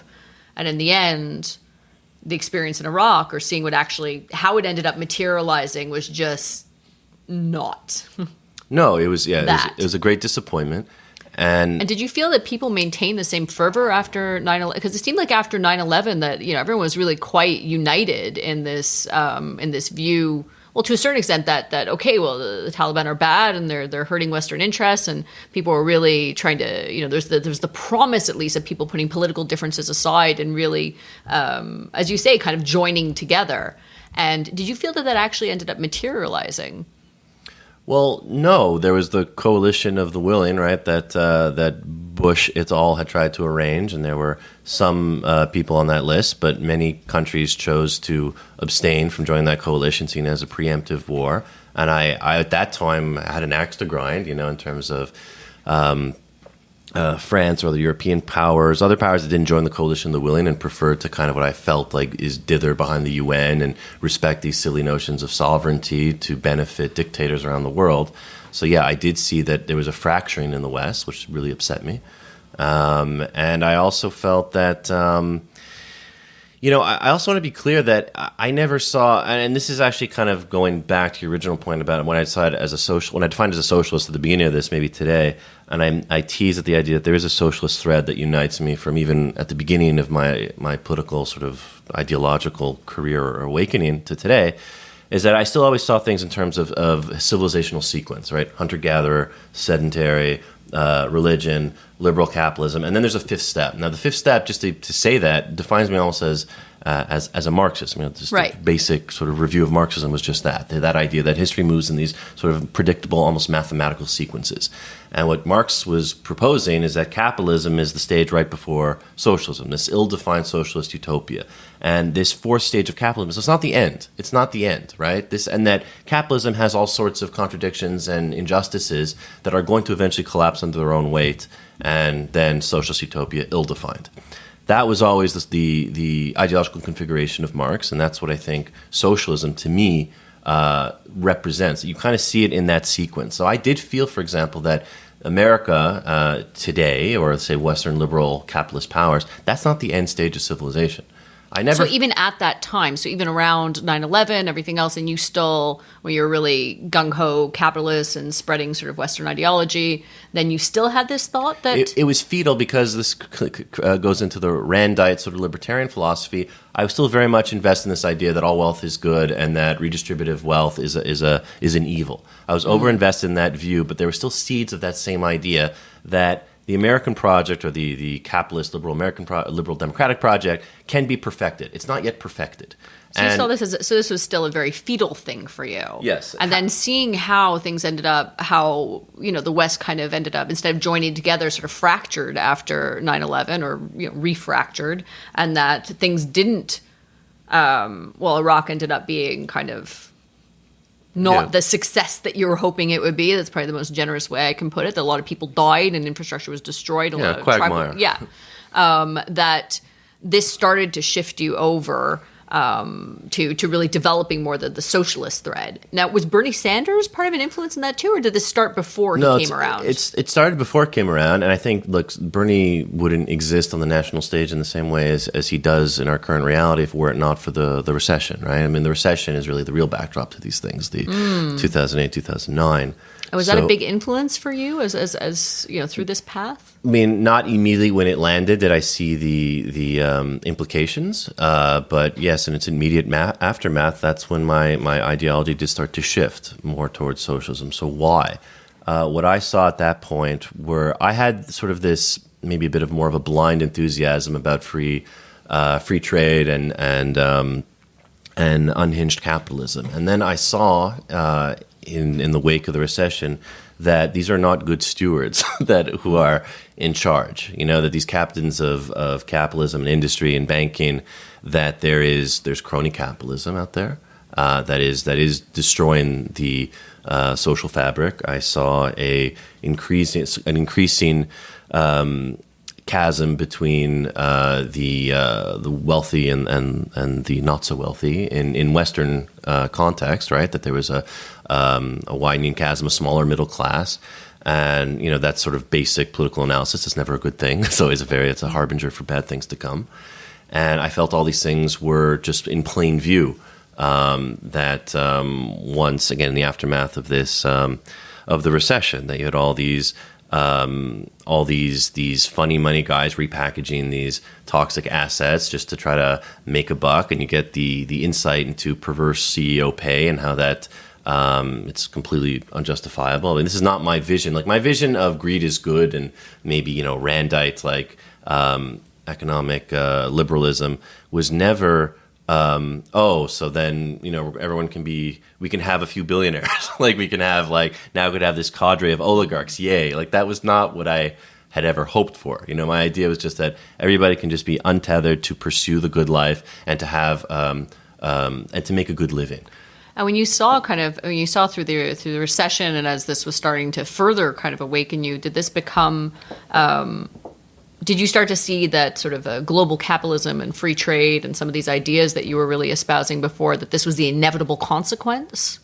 And in the end, the experience in Iraq, or seeing how it ended up materializing, was just not. No, it was it was a great disappointment. And did you feel that people maintained the same fervor after 9/11? Because it seemed like after 9/11 that everyone was really quite united in this view. Well, to a certain extent, that okay, well, the Taliban are bad and they're hurting Western interests, and people were really trying to, there's the promise, at least, of people putting political differences aside and really, as you say, kind of joining together. And did you feel that actually ended up materializing? Well, no, there was the coalition of the willing, right, that Bush et al. Had tried to arrange, and there were some people on that list, but many countries chose to abstain from joining that coalition, seen as a preemptive war. And I at that time had an axe to grind, in terms of France or the European powers, other powers that didn't join the coalition of the willing and preferred to kind of what I felt like is dither behind the UN and respect these silly notions of sovereignty to benefit dictators around the world. So yeah, I did see that there was a fracturing in the West, which really upset me. And I also felt that, I also want to be clear that I never saw, and this is actually kind of going back to your original point about when I defined as a socialist at the beginning of this, maybe today, and I tease at the idea that there is a socialist thread that unites me from even at the beginning of my political sort of ideological career or awakening to today, is that I still always saw things in terms of civilizational sequence, right? Hunter-gatherer, sedentary, religion, liberal capitalism, and then there's a fifth step. Now, the fifth step, just to say that, defines me almost as a Marxist. Just a basic sort of review of Marxism was just that idea that history moves in these sort of predictable, almost mathematical sequences. And what Marx was proposing is that capitalism is the stage right before socialism, this ill-defined socialist utopia. And this fourth stage of capitalism, so it's not the end. It's not the end, right? And that capitalism has all sorts of contradictions and injustices that are going to eventually collapse under their own weight, and then socialist utopia ill-defined. That was always the ideological configuration of Marx, and that's what I think socialism, to me, represents. You kind of see it in that sequence. So I did feel, for example, that America today, or say Western liberal capitalist powers, that's not the end stage of civilization. So even at that time, so even around 9/11, everything else, and you still, when you're really gung-ho capitalist and spreading sort of Western ideology, then you still had this thought that... It was fetal because this goes into the Randite sort of libertarian philosophy. I was still very much invested in this idea that all wealth is good and that redistributive wealth is an evil. I was over-invested in that view, but there were still seeds of that same idea that the American project, or the capitalist liberal democratic project, can be perfected. It's not yet perfected. So you saw this this was still a very fetal thing for you. Yes. And then seeing how things ended up, how the West kind of ended up, instead of joining together, sort of fractured after 9/11, or refractured, and that things didn't. Iraq ended up being kind of not the success that you were hoping it would be. That's probably the most generous way I can put it. That a lot of people died and infrastructure was destroyed. Quagmire. That this started to shift you over to really developing more the socialist thread. Now, was Bernie Sanders part of an influence in that too, or did this start before he came around? It started before it came around, and I think, look, Bernie wouldn't exist on the national stage in the same way as he does in our current reality if were it not for the recession, right? I mean, the recession is really the real backdrop to these things, the 2008, 2009. And was that a big influence for you as through this path? I mean, not immediately when it landed did I see the implications, but yes, in its immediate aftermath, that's when my ideology did start to shift more towards socialism. So why? What I saw at that point were I had sort of this maybe a bit of more of a blind enthusiasm about free trade and unhinged capitalism, and then I saw in the wake of the recession that these are not good stewards who are in charge. That these captains of capitalism and industry and banking, that there's crony capitalism out there that is destroying the social fabric. I saw an increasing chasm between the wealthy and the not so wealthy in Western context, right? That there was a widening chasm, a smaller middle class, and that sort of basic political analysis is never a good thing. So it's a harbinger for bad things to come. And I felt all these things were just in plain view. That once again in the aftermath of this of the recession, that you had all these funny money guys repackaging these toxic assets just to try to make a buck, and you get the insight into perverse CEO pay and how that it's completely unjustifiable. I mean, this is not my vision. Like, my vision of greed is good, and maybe Randite economic liberalism was never. So then, everyone we can have a few billionaires. Like, we can have, now we could have this cadre of oligarchs. Yay. Like, that was not what I had ever hoped for. My idea was just that everybody can just be untethered to pursue the good life and to have, and to make a good living. And when you saw through the recession, and as this was starting to further kind of awaken you, did this become, did you start to see that sort of global capitalism and free trade and some of these ideas that you were really espousing before, that this was the inevitable consequence?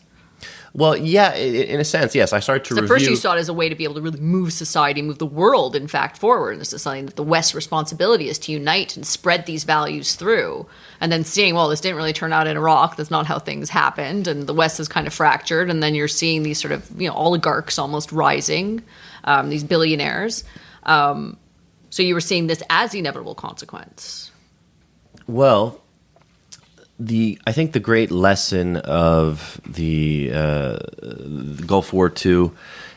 Well, yeah, in a sense, yes. I started to So review. first you saw it as a way to be able to really move society, move the world, in fact, forward. And this is something that the West's responsibility is to unite and spread these values through. And then seeing, well, this didn't really turn out in Iraq. That's not how things happened. And the West is kind of fractured. And then you're seeing these sort of, oligarchs almost rising, these billionaires. So you were seeing this as the inevitable consequence. Well, I think the great lesson of the Gulf War II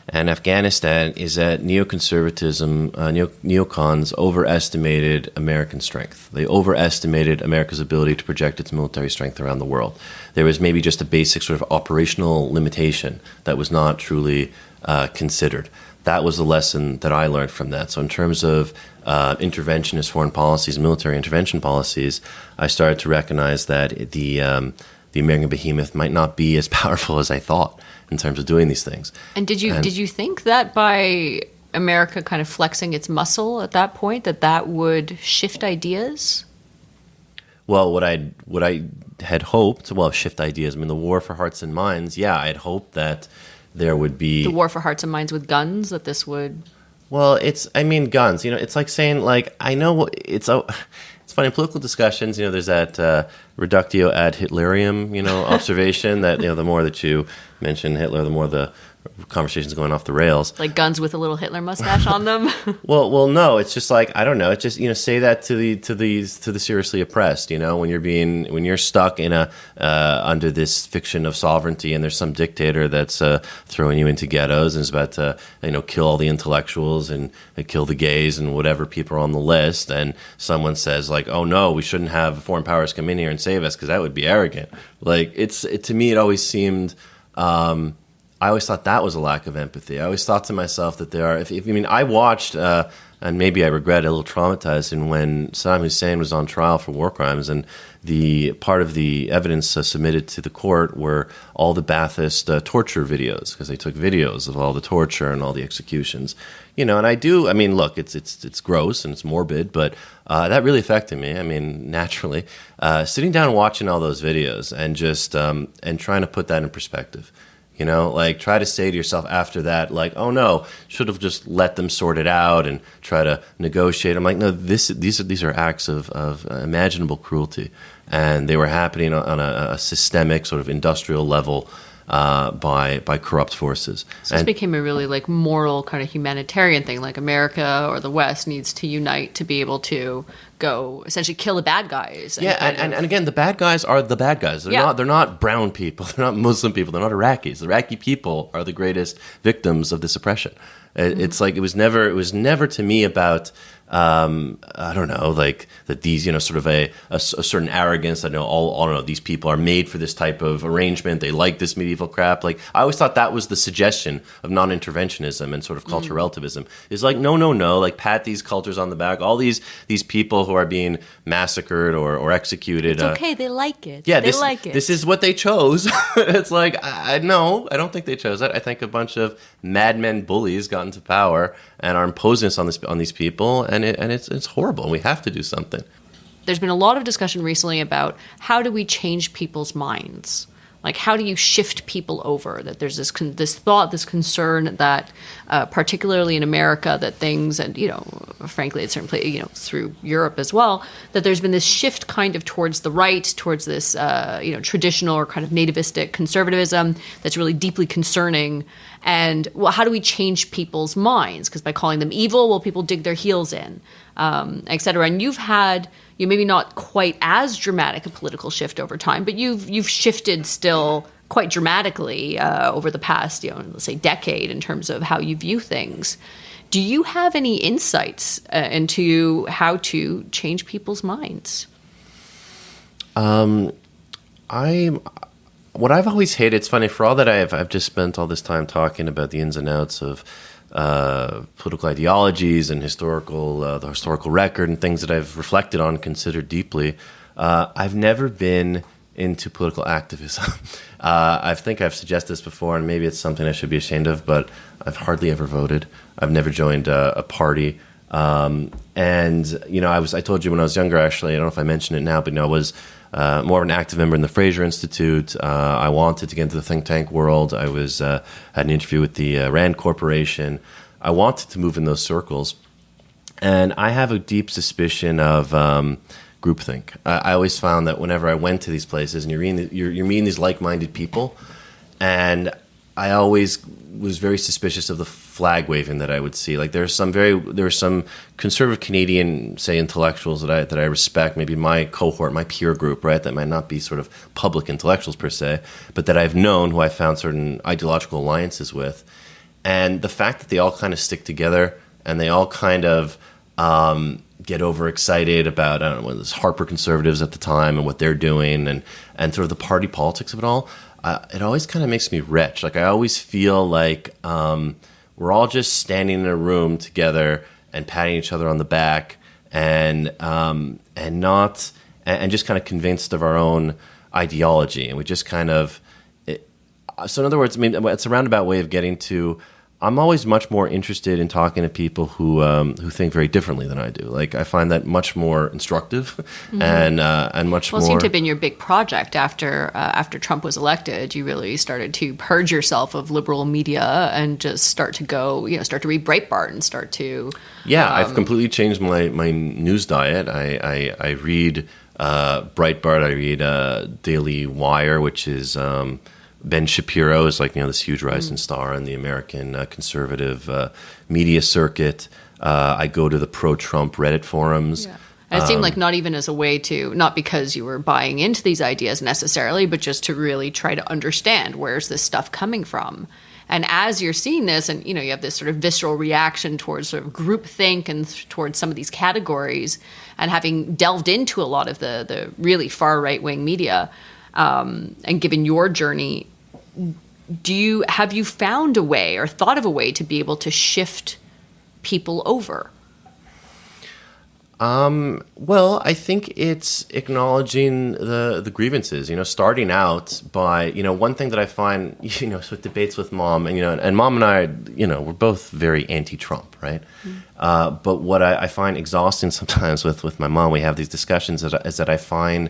and Afghanistan is that neoconservatism, neocons overestimated American strength. They overestimated America's ability to project its military strength around the world. There was maybe just a basic sort of operational limitation that was not truly considered. That was the lesson that I learned from that. So in terms of interventionist foreign policies, military intervention policies, I started to recognize that the American behemoth might not be as powerful as I thought in terms of doing these things. And did you think that by America kind of flexing its muscle at that point, that would shift ideas? Well, what I had hoped, shift ideas. I mean, the war for hearts and minds. Yeah, I had hoped that there would be the war for hearts and minds with guns. That this would. Well, guns. It's like saying, I know it's funny in political discussions. There's that reductio ad Hitlerium, observation that the more that you mention Hitler, the more the conversation's going off the rails. Like guns with a little Hitler mustache on them. Well, no. It's just I don't know. It's just say that to the seriously oppressed. When you're stuck in under this fiction of sovereignty, and there's some dictator that's throwing you into ghettos and is about to kill all the intellectuals and kill the gays and whatever people are on the list, and someone says oh no, we shouldn't have foreign powers come in here and save us because that would be arrogant. To me, it always seemed. I always thought that was a lack of empathy. I always thought to myself that there are. I watched, and maybe I regret it, a little traumatized, and when Saddam Hussein was on trial for war crimes, and the part of the evidence submitted to the court were all the Ba'athist torture videos, because they took videos of all the torture and all the executions. And I do. Look, it's gross and it's morbid, but that really affected me. Naturally, sitting down and watching all those videos and just and trying to put that in perspective. Try to say to yourself after that, oh no, should have just let them sort it out and try to negotiate. I'm no, these are acts of imaginable cruelty, and they were happening on a systemic sort of industrial level by corrupt forces. So this became a really moral kind of humanitarian thing. America or the West needs to unite to be able to go essentially kill the bad guys. And again, the bad guys are the bad guys. They're not brown people. They're not Muslim people. They're not Iraqis. The Iraqi people are the greatest victims of this oppression. It's it was never to me about. I don't know, that these, sort of a certain arrogance that all these people are made for this type of arrangement. They like this medieval crap. I always thought that was the suggestion of non-interventionism and sort of cultural relativism. Is no, pat these cultures on the back. All these people who are being massacred or executed. It's okay. They like it. Yeah, they like it. This is what they chose. It's I don't think they chose that. I think a bunch of madmen bullies got into power and are imposing this on these people, and it's horrible. We have to do something. There's been a lot of discussion recently about how do we change people's minds? How do you shift people over? That there's this thought, this concern that, particularly in America, that things, and frankly, at certain places, through Europe as well, that there's been this shift kind of towards the right, towards this, traditional or kind of nativistic conservatism that's really deeply concerning. And how do we change people's minds? Because by calling them evil, people dig their heels in, et cetera. And you've had. Maybe not quite as dramatic a political shift over time, but you've shifted still quite dramatically over the past, let's say, decade in terms of how you view things. Do you have any insights into how to change people's minds? What I've always hated. It's funny, for all that I've just spent all this time talking about the ins and outs of political ideologies and the historical record and things that I've reflected on and considered deeply. I've never been into political activism. I think I've suggested this before, and maybe it's something I should be ashamed of, but I've hardly ever voted. I've never joined a party. And I told you when I was younger, actually, I don't know if I mentioned it now, but I was more of an active member in the Fraser Institute. I wanted to get into the think tank world. I had an interview with the Rand Corporation. I wanted to move in those circles. And I have a deep suspicion of groupthink. I always found that whenever I went to these places and you're meeting these like-minded people, and I always was very suspicious of the flag waving that I would see. Like there are some conservative Canadian, say, intellectuals that I respect, maybe my cohort, my peer group, right, that might not be sort of public intellectuals per se, but that I've known, who I found certain ideological alliances with. And the fact that they all kind of stick together and they all kind of get overexcited about, I don't know, this Harper conservatives at the time and what they're doing and sort of the party politics of it all, it always kind of makes me retch. Like I always feel like we're all just standing in a room together and patting each other on the back and just kind of convinced of our own ideology, and we just kind of. So in other words, I mean, it's a roundabout way of getting to. I'm always much more interested in talking to people who think very differently than I do. Like I find that much more instructive, and much more. Well, it seemed to have been your big project after Trump was elected. You really started to purge yourself of liberal media and just start to read Breitbart and start to. Yeah, I've completely changed my news diet. I read Breitbart. I read Daily Wire, which is. Ben Shapiro is like this huge rising star in the American conservative media circuit. I go to the pro-Trump Reddit forums. Yeah. And it seemed like not even as a way to, not because you were buying into these ideas necessarily, but just to really try to understand where's this stuff coming from. And as you're seeing this, and you have this sort of visceral reaction towards sort of groupthink and towards some of these categories, and having delved into a lot of the really far right-wing media, and given your journey, have you found a way or thought of a way to be able to shift people over? Well, I think it's acknowledging the grievances, starting out by, one thing that I find, with debates with mom and mom and I, we're both very anti-Trump, right? But what I find exhausting sometimes with my mom, we have these discussions is that I find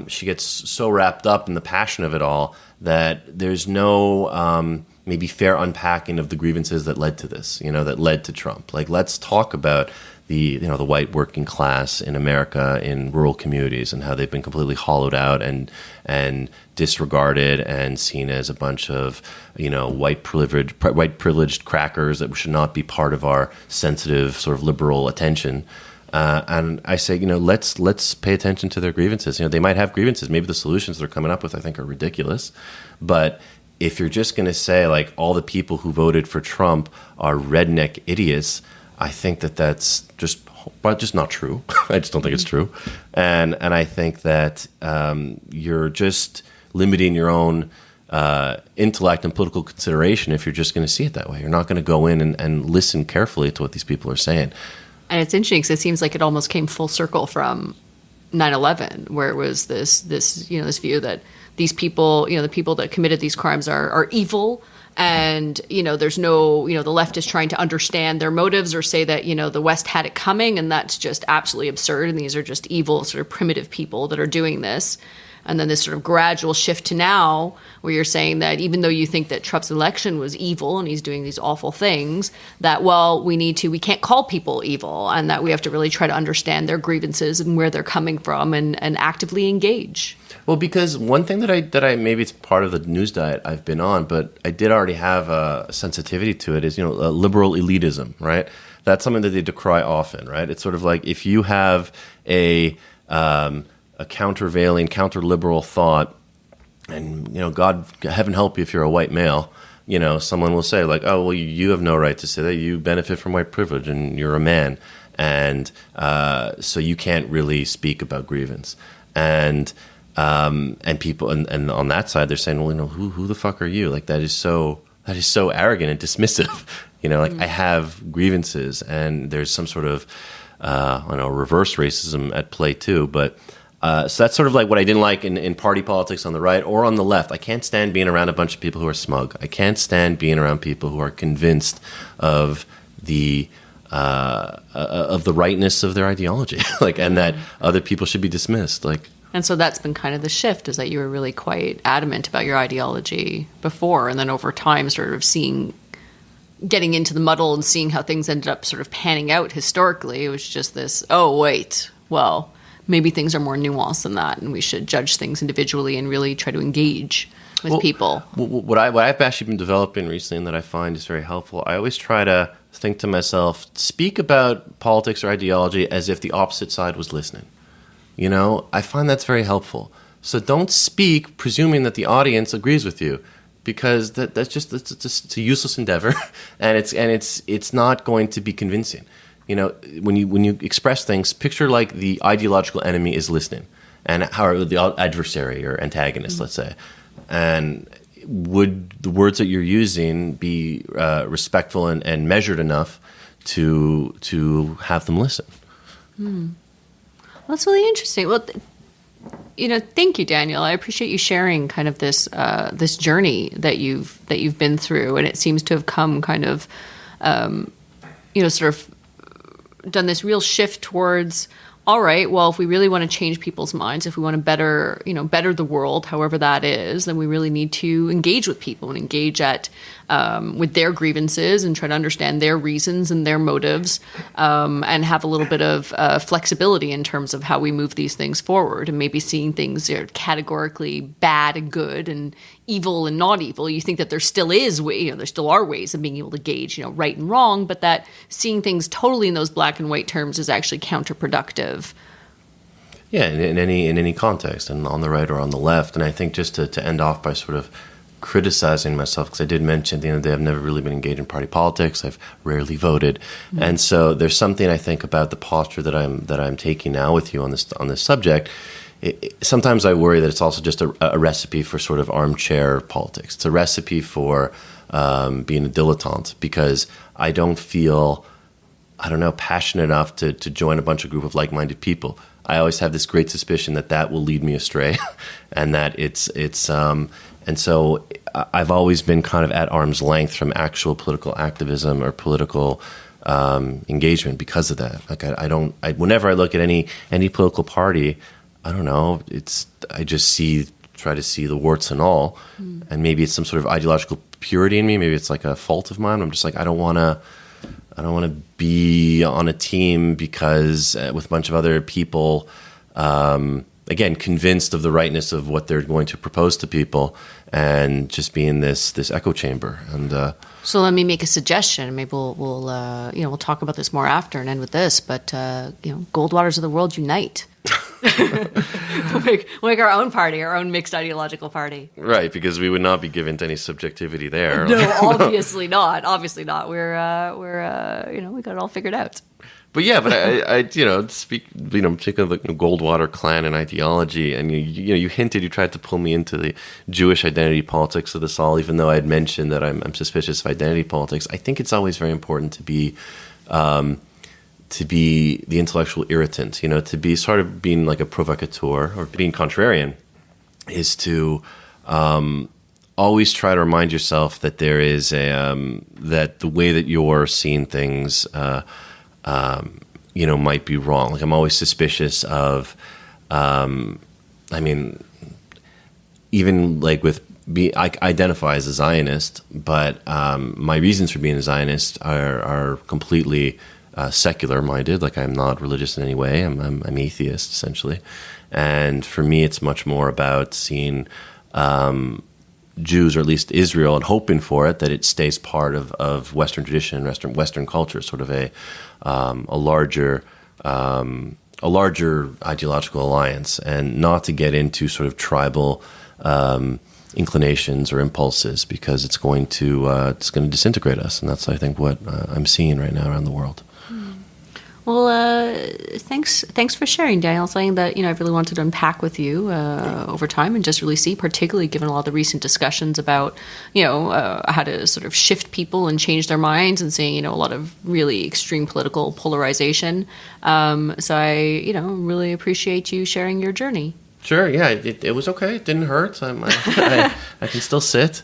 she gets so wrapped up in the passion of it all that there's no maybe fair unpacking of the grievances that led to this, that led to Trump. Like, let's talk about the white working class in America in rural communities and how they've been completely hollowed out and disregarded and seen as a bunch of white privileged crackers that should not be part of our sensitive sort of liberal attention. And I say, let's pay attention to their grievances. They might have grievances. Maybe the solutions they're coming up with, I think, are ridiculous. But if you're just going to say, like, all the people who voted for Trump are redneck idiots, I think that's just not true. I just don't think it's true. And I think that you're just limiting your own intellect and political consideration if you're just going to see it that way. You're not going to go in and listen carefully to what these people are saying. And it's interesting because it seems like it almost came full circle from 9/11, where it was this view that these people, the people that committed these crimes are evil, and there's no, the left is trying to understand their motives or say that the West had it coming, and that's just absolutely absurd, and these are just evil, sort of primitive people that are doing this. And then this sort of gradual shift to now where you're saying that even though you think that Trump's election was evil and he's doing these awful things, that, we can't call people evil, and that we have to really try to understand their grievances and where they're coming from and actively engage. Well, because one thing that I maybe it's part of the news diet I've been on, but I did already have a sensitivity to it is, liberal elitism, right? That's something that they decry often, right? It's sort of like if you have a countervailing, counter-liberal thought, and God, heaven help you if you're a white male, someone will say like, oh, well, you have no right to say that. You benefit from white privilege, and you're a man, and so you can't really speak about grievance. And people, and on that side, they're saying, well, who the fuck are you? Like that is so arrogant and dismissive. I have grievances, and there's some sort of reverse racism at play too, but. So that's sort of like what I didn't like in party politics on the right or on the left. I can't stand being around a bunch of people who are smug. I can't stand being around people who are convinced of the of the rightness of their ideology, like, and that other people should be dismissed, like. And so that's been kind of the shift, is that you were really quite adamant about your ideology before, and then over time sort of getting into the muddle and seeing how things ended up sort of panning out historically. It was just this, oh, wait, well, maybe things are more nuanced than that, and we should judge things individually and really try to engage with people. What I've actually been developing recently and that I find is very helpful, I always try to think to myself, speak about politics or ideology as if the opposite side was listening. You know, I find that's very helpful. So don't speak presuming that the audience agrees with you, because that's just it's a useless endeavor, and it's not going to be convincing. You know, when you express things, picture like the ideological enemy is listening, and how the adversary or antagonist, let's say, and would the words that you're using be respectful and measured enough to have them listen? That's really interesting. Well, thank you, Daniel. I appreciate you sharing kind of this this journey that you've been through, and it seems to have come kind of, sort of done this real shift towards, all right, well, if we really want to change people's minds, if we want to better the world, however that is, then we really need to engage with people and engage with their grievances and try to understand their reasons and their motives, and have a little bit of flexibility in terms of how we move these things forward, and maybe seeing things categorically bad and good and evil and not evil. You think that there still are ways of being able to gauge, right and wrong, but that seeing things totally in those black and white terms is actually counterproductive. Yeah, in any context, and on the right or on the left. And I think just to end off by sort of criticizing myself, because I did mention at the end of the day I've never really been engaged in party politics. I've rarely voted, and so there's something I think about the posture that I'm taking now with you on this subject. Sometimes I worry that it's also just a recipe for sort of armchair politics. It's a recipe for being a dilettante, because I don't feel, passionate enough to join a group of like-minded people. I always have this great suspicion that will lead me astray, and that and so I've always been kind of at arm's length from actual political activism or political engagement because of that. Like whenever I look at any political party, I don't know, I just try to see the warts and all, and maybe it's some sort of ideological purity in me. Maybe it's like a fault of mine. I'm just like, I don't want to be on a team because with a bunch of other people, again, convinced of the rightness of what they're going to propose to people, and just be in this echo chamber. And so let me make a suggestion. Maybe we'll talk about this more after and end with this. But Goldwaters of the world, unite. we'll make our own party, our own mixed ideological party. Right, because we would not be given to any subjectivity there. No, obviously not. Obviously not. We got it all figured out. But yeah, I speak, particularly the Goldwater clan and ideology, and you hinted, you tried to pull me into the Jewish identity politics of this all, even though I had mentioned that I'm suspicious of identity politics. I think it's always very important to be the intellectual irritant, to be sort of being like a provocateur or being contrarian, is to always try to remind yourself that there is that the way that you're seeing things might be wrong. Like, I'm always suspicious of, even like I identify as a Zionist, but my reasons for being a Zionist are completely secular-minded. Like, I'm not religious in any way. I'm atheist, essentially. And for me, it's much more about seeing Jews, or at least Israel, and hoping for it, that it stays part of Western tradition, Western culture, sort of a larger ideological alliance, and not to get into sort of tribal inclinations or impulses, because it's going to disintegrate us, and that's, I think, what I'm seeing right now around the world. Well, thanks for sharing, Daniel. Something that I really wanted to unpack with you over time, and just really see, particularly given a lot of the recent discussions about how to sort of shift people and change their minds, and seeing a lot of really extreme political polarization. So I really appreciate you sharing your journey. Sure, yeah, it was okay. It didn't hurt. I can still sit.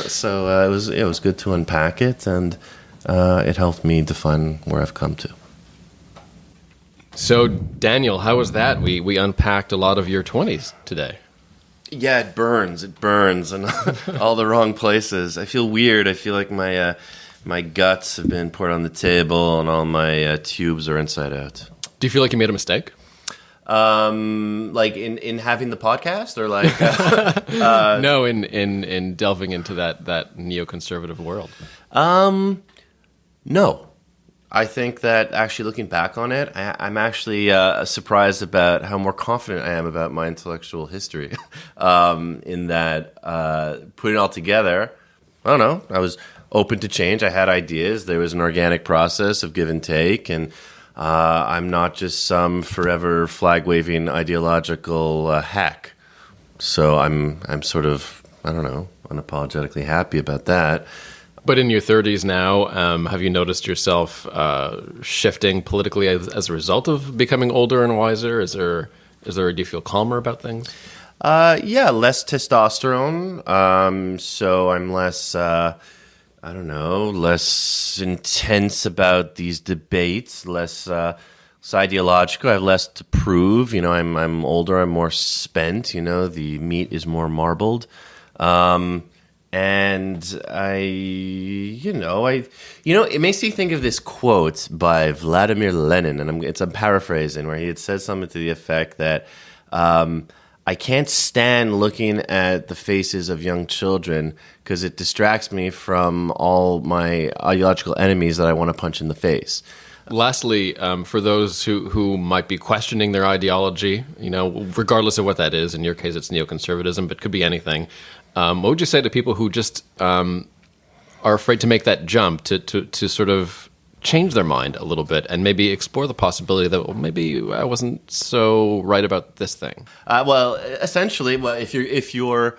So it was good to unpack it, and it helped me define where I've come to. So, Daniel, how was that? We unpacked a lot of your 20s today. Yeah, it burns, and all the wrong places. I feel weird. I feel like my guts have been poured on the table, and all my tubes are inside out. Do you feel like you made a mistake? Like in having the podcast, or like No, in delving into that neoconservative world. No. I think that actually looking back on it, I'm actually surprised about how more confident I am about my intellectual history. In that, putting it all together, I don't know, I was open to change. I had ideas. There was an organic process of give and take, and I'm not just some forever flag-waving ideological hack. So I'm sort of, I don't know, unapologetically happy about that. But in your 30s now, have you noticed yourself shifting politically as a result of becoming older and wiser? Do you feel calmer about things? Yeah, less testosterone. So I'm less, less intense about these debates, less ideological. I have less to prove. I'm older. I'm more spent. The meat is more marbled. And it makes me think of this quote by Vladimir Lenin, and I'm paraphrasing, where he had said something to the effect that I can't stand looking at the faces of young children because it distracts me from all my ideological enemies that I want to punch in the face. Lastly, for those who might be questioning their ideology, regardless of what that is, in your case it's neoconservatism, but could be anything. What would you say to people who just are afraid to make that jump to sort of change their mind a little bit and maybe explore the possibility that maybe I wasn't so right about this thing? Essentially, if your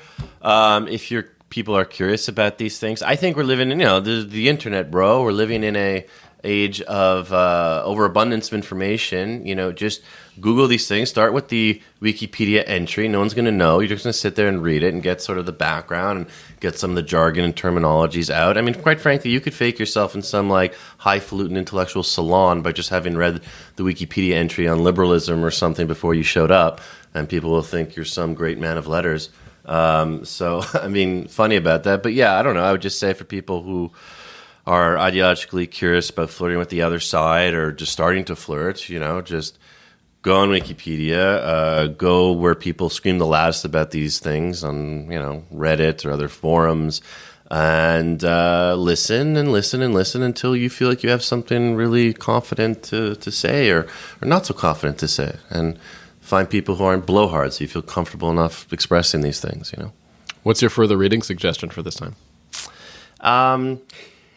people are curious about these things, I think we're living in the internet, bro. We're living in a age of overabundance of information. Just Google these things. Start with the Wikipedia entry. No one's going to know. You're just going to sit there and read it and get sort of the background and get some of the jargon and terminologies out. I mean, quite frankly, you could fake yourself in some like highfalutin intellectual salon by just having read the Wikipedia entry on liberalism or something before you showed up, and people will think you're some great man of letters. So, I mean, funny about that. But yeah, I don't know. I would just say for people who are ideologically curious about flirting with the other side or just starting to flirt, just go on Wikipedia, go where people scream the loudest about these things on, Reddit or other forums, and listen until you feel like you have something really confident to say or not so confident to say. And find people who aren't blowhards so you feel comfortable enough expressing these things, What's your further reading suggestion for this time?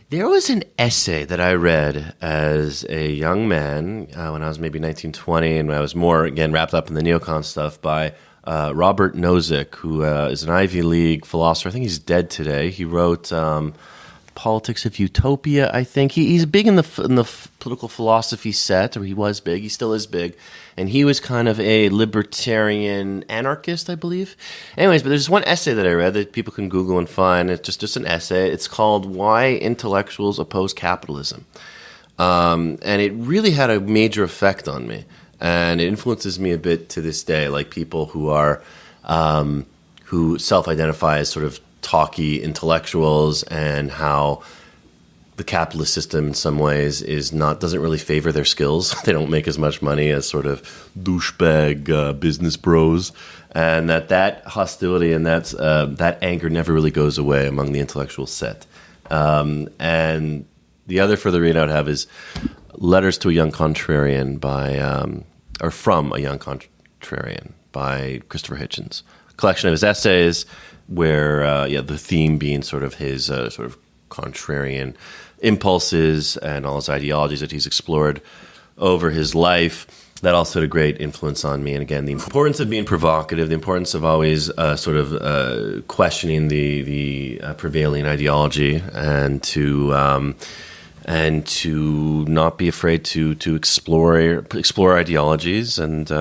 There was an essay that I read as a young man when I was maybe 19, 20, and I was more, again, wrapped up in the neocon stuff by Robert Nozick, who is an Ivy League philosopher. I think he's dead today. He wrote Politics of Utopia, I think. He's big in the political philosophy set, or he was big. He still is big. And he was kind of a libertarian anarchist, I believe. Anyways, but there's one essay that I read that people can Google and find. It's just an essay. It's called Why Intellectuals Oppose Capitalism. And it really had a major effect on me. And it influences me a bit to this day, like people who are who self-identify as sort of talky intellectuals, and how the capitalist system in some ways doesn't really favor their skills. They don't make as much money as sort of douchebag business bros, and that hostility and that anger never really goes away among the intellectual set. And the other further read I would have is Letters to a Young Contrarian from a Young Contrarian by Christopher Hitchens, a collection of his essays where the theme being sort of his sort of contrarian impulses and all his ideologies that he's explored over his life. That also had a great influence on me. And again, the importance of being provocative, the importance of always sort of questioning the prevailing ideology, and to not be afraid to explore ideologies, and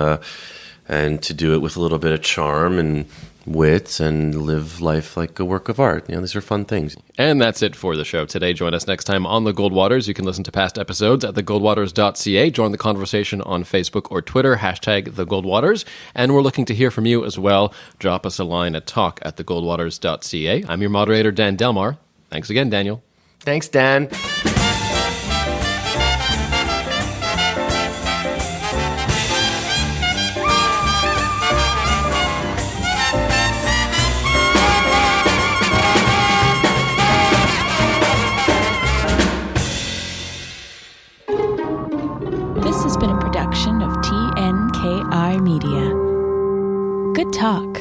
and to do it with a little bit of charm and wit and live life like a work of art. These are fun things. And that's it for the show today. Join us next time on The Goldwaters. You can listen to past episodes at thegoldwaters.ca. Join the conversation on Facebook or Twitter, #TheGoldwaters. And we're looking to hear from you as well. Drop us a line at talk@thegoldwaters.ca. I'm your moderator, Dan Delmar. Thanks again, Daniel. Thanks, Dan. This has been a production of TNKR Media. Good talk.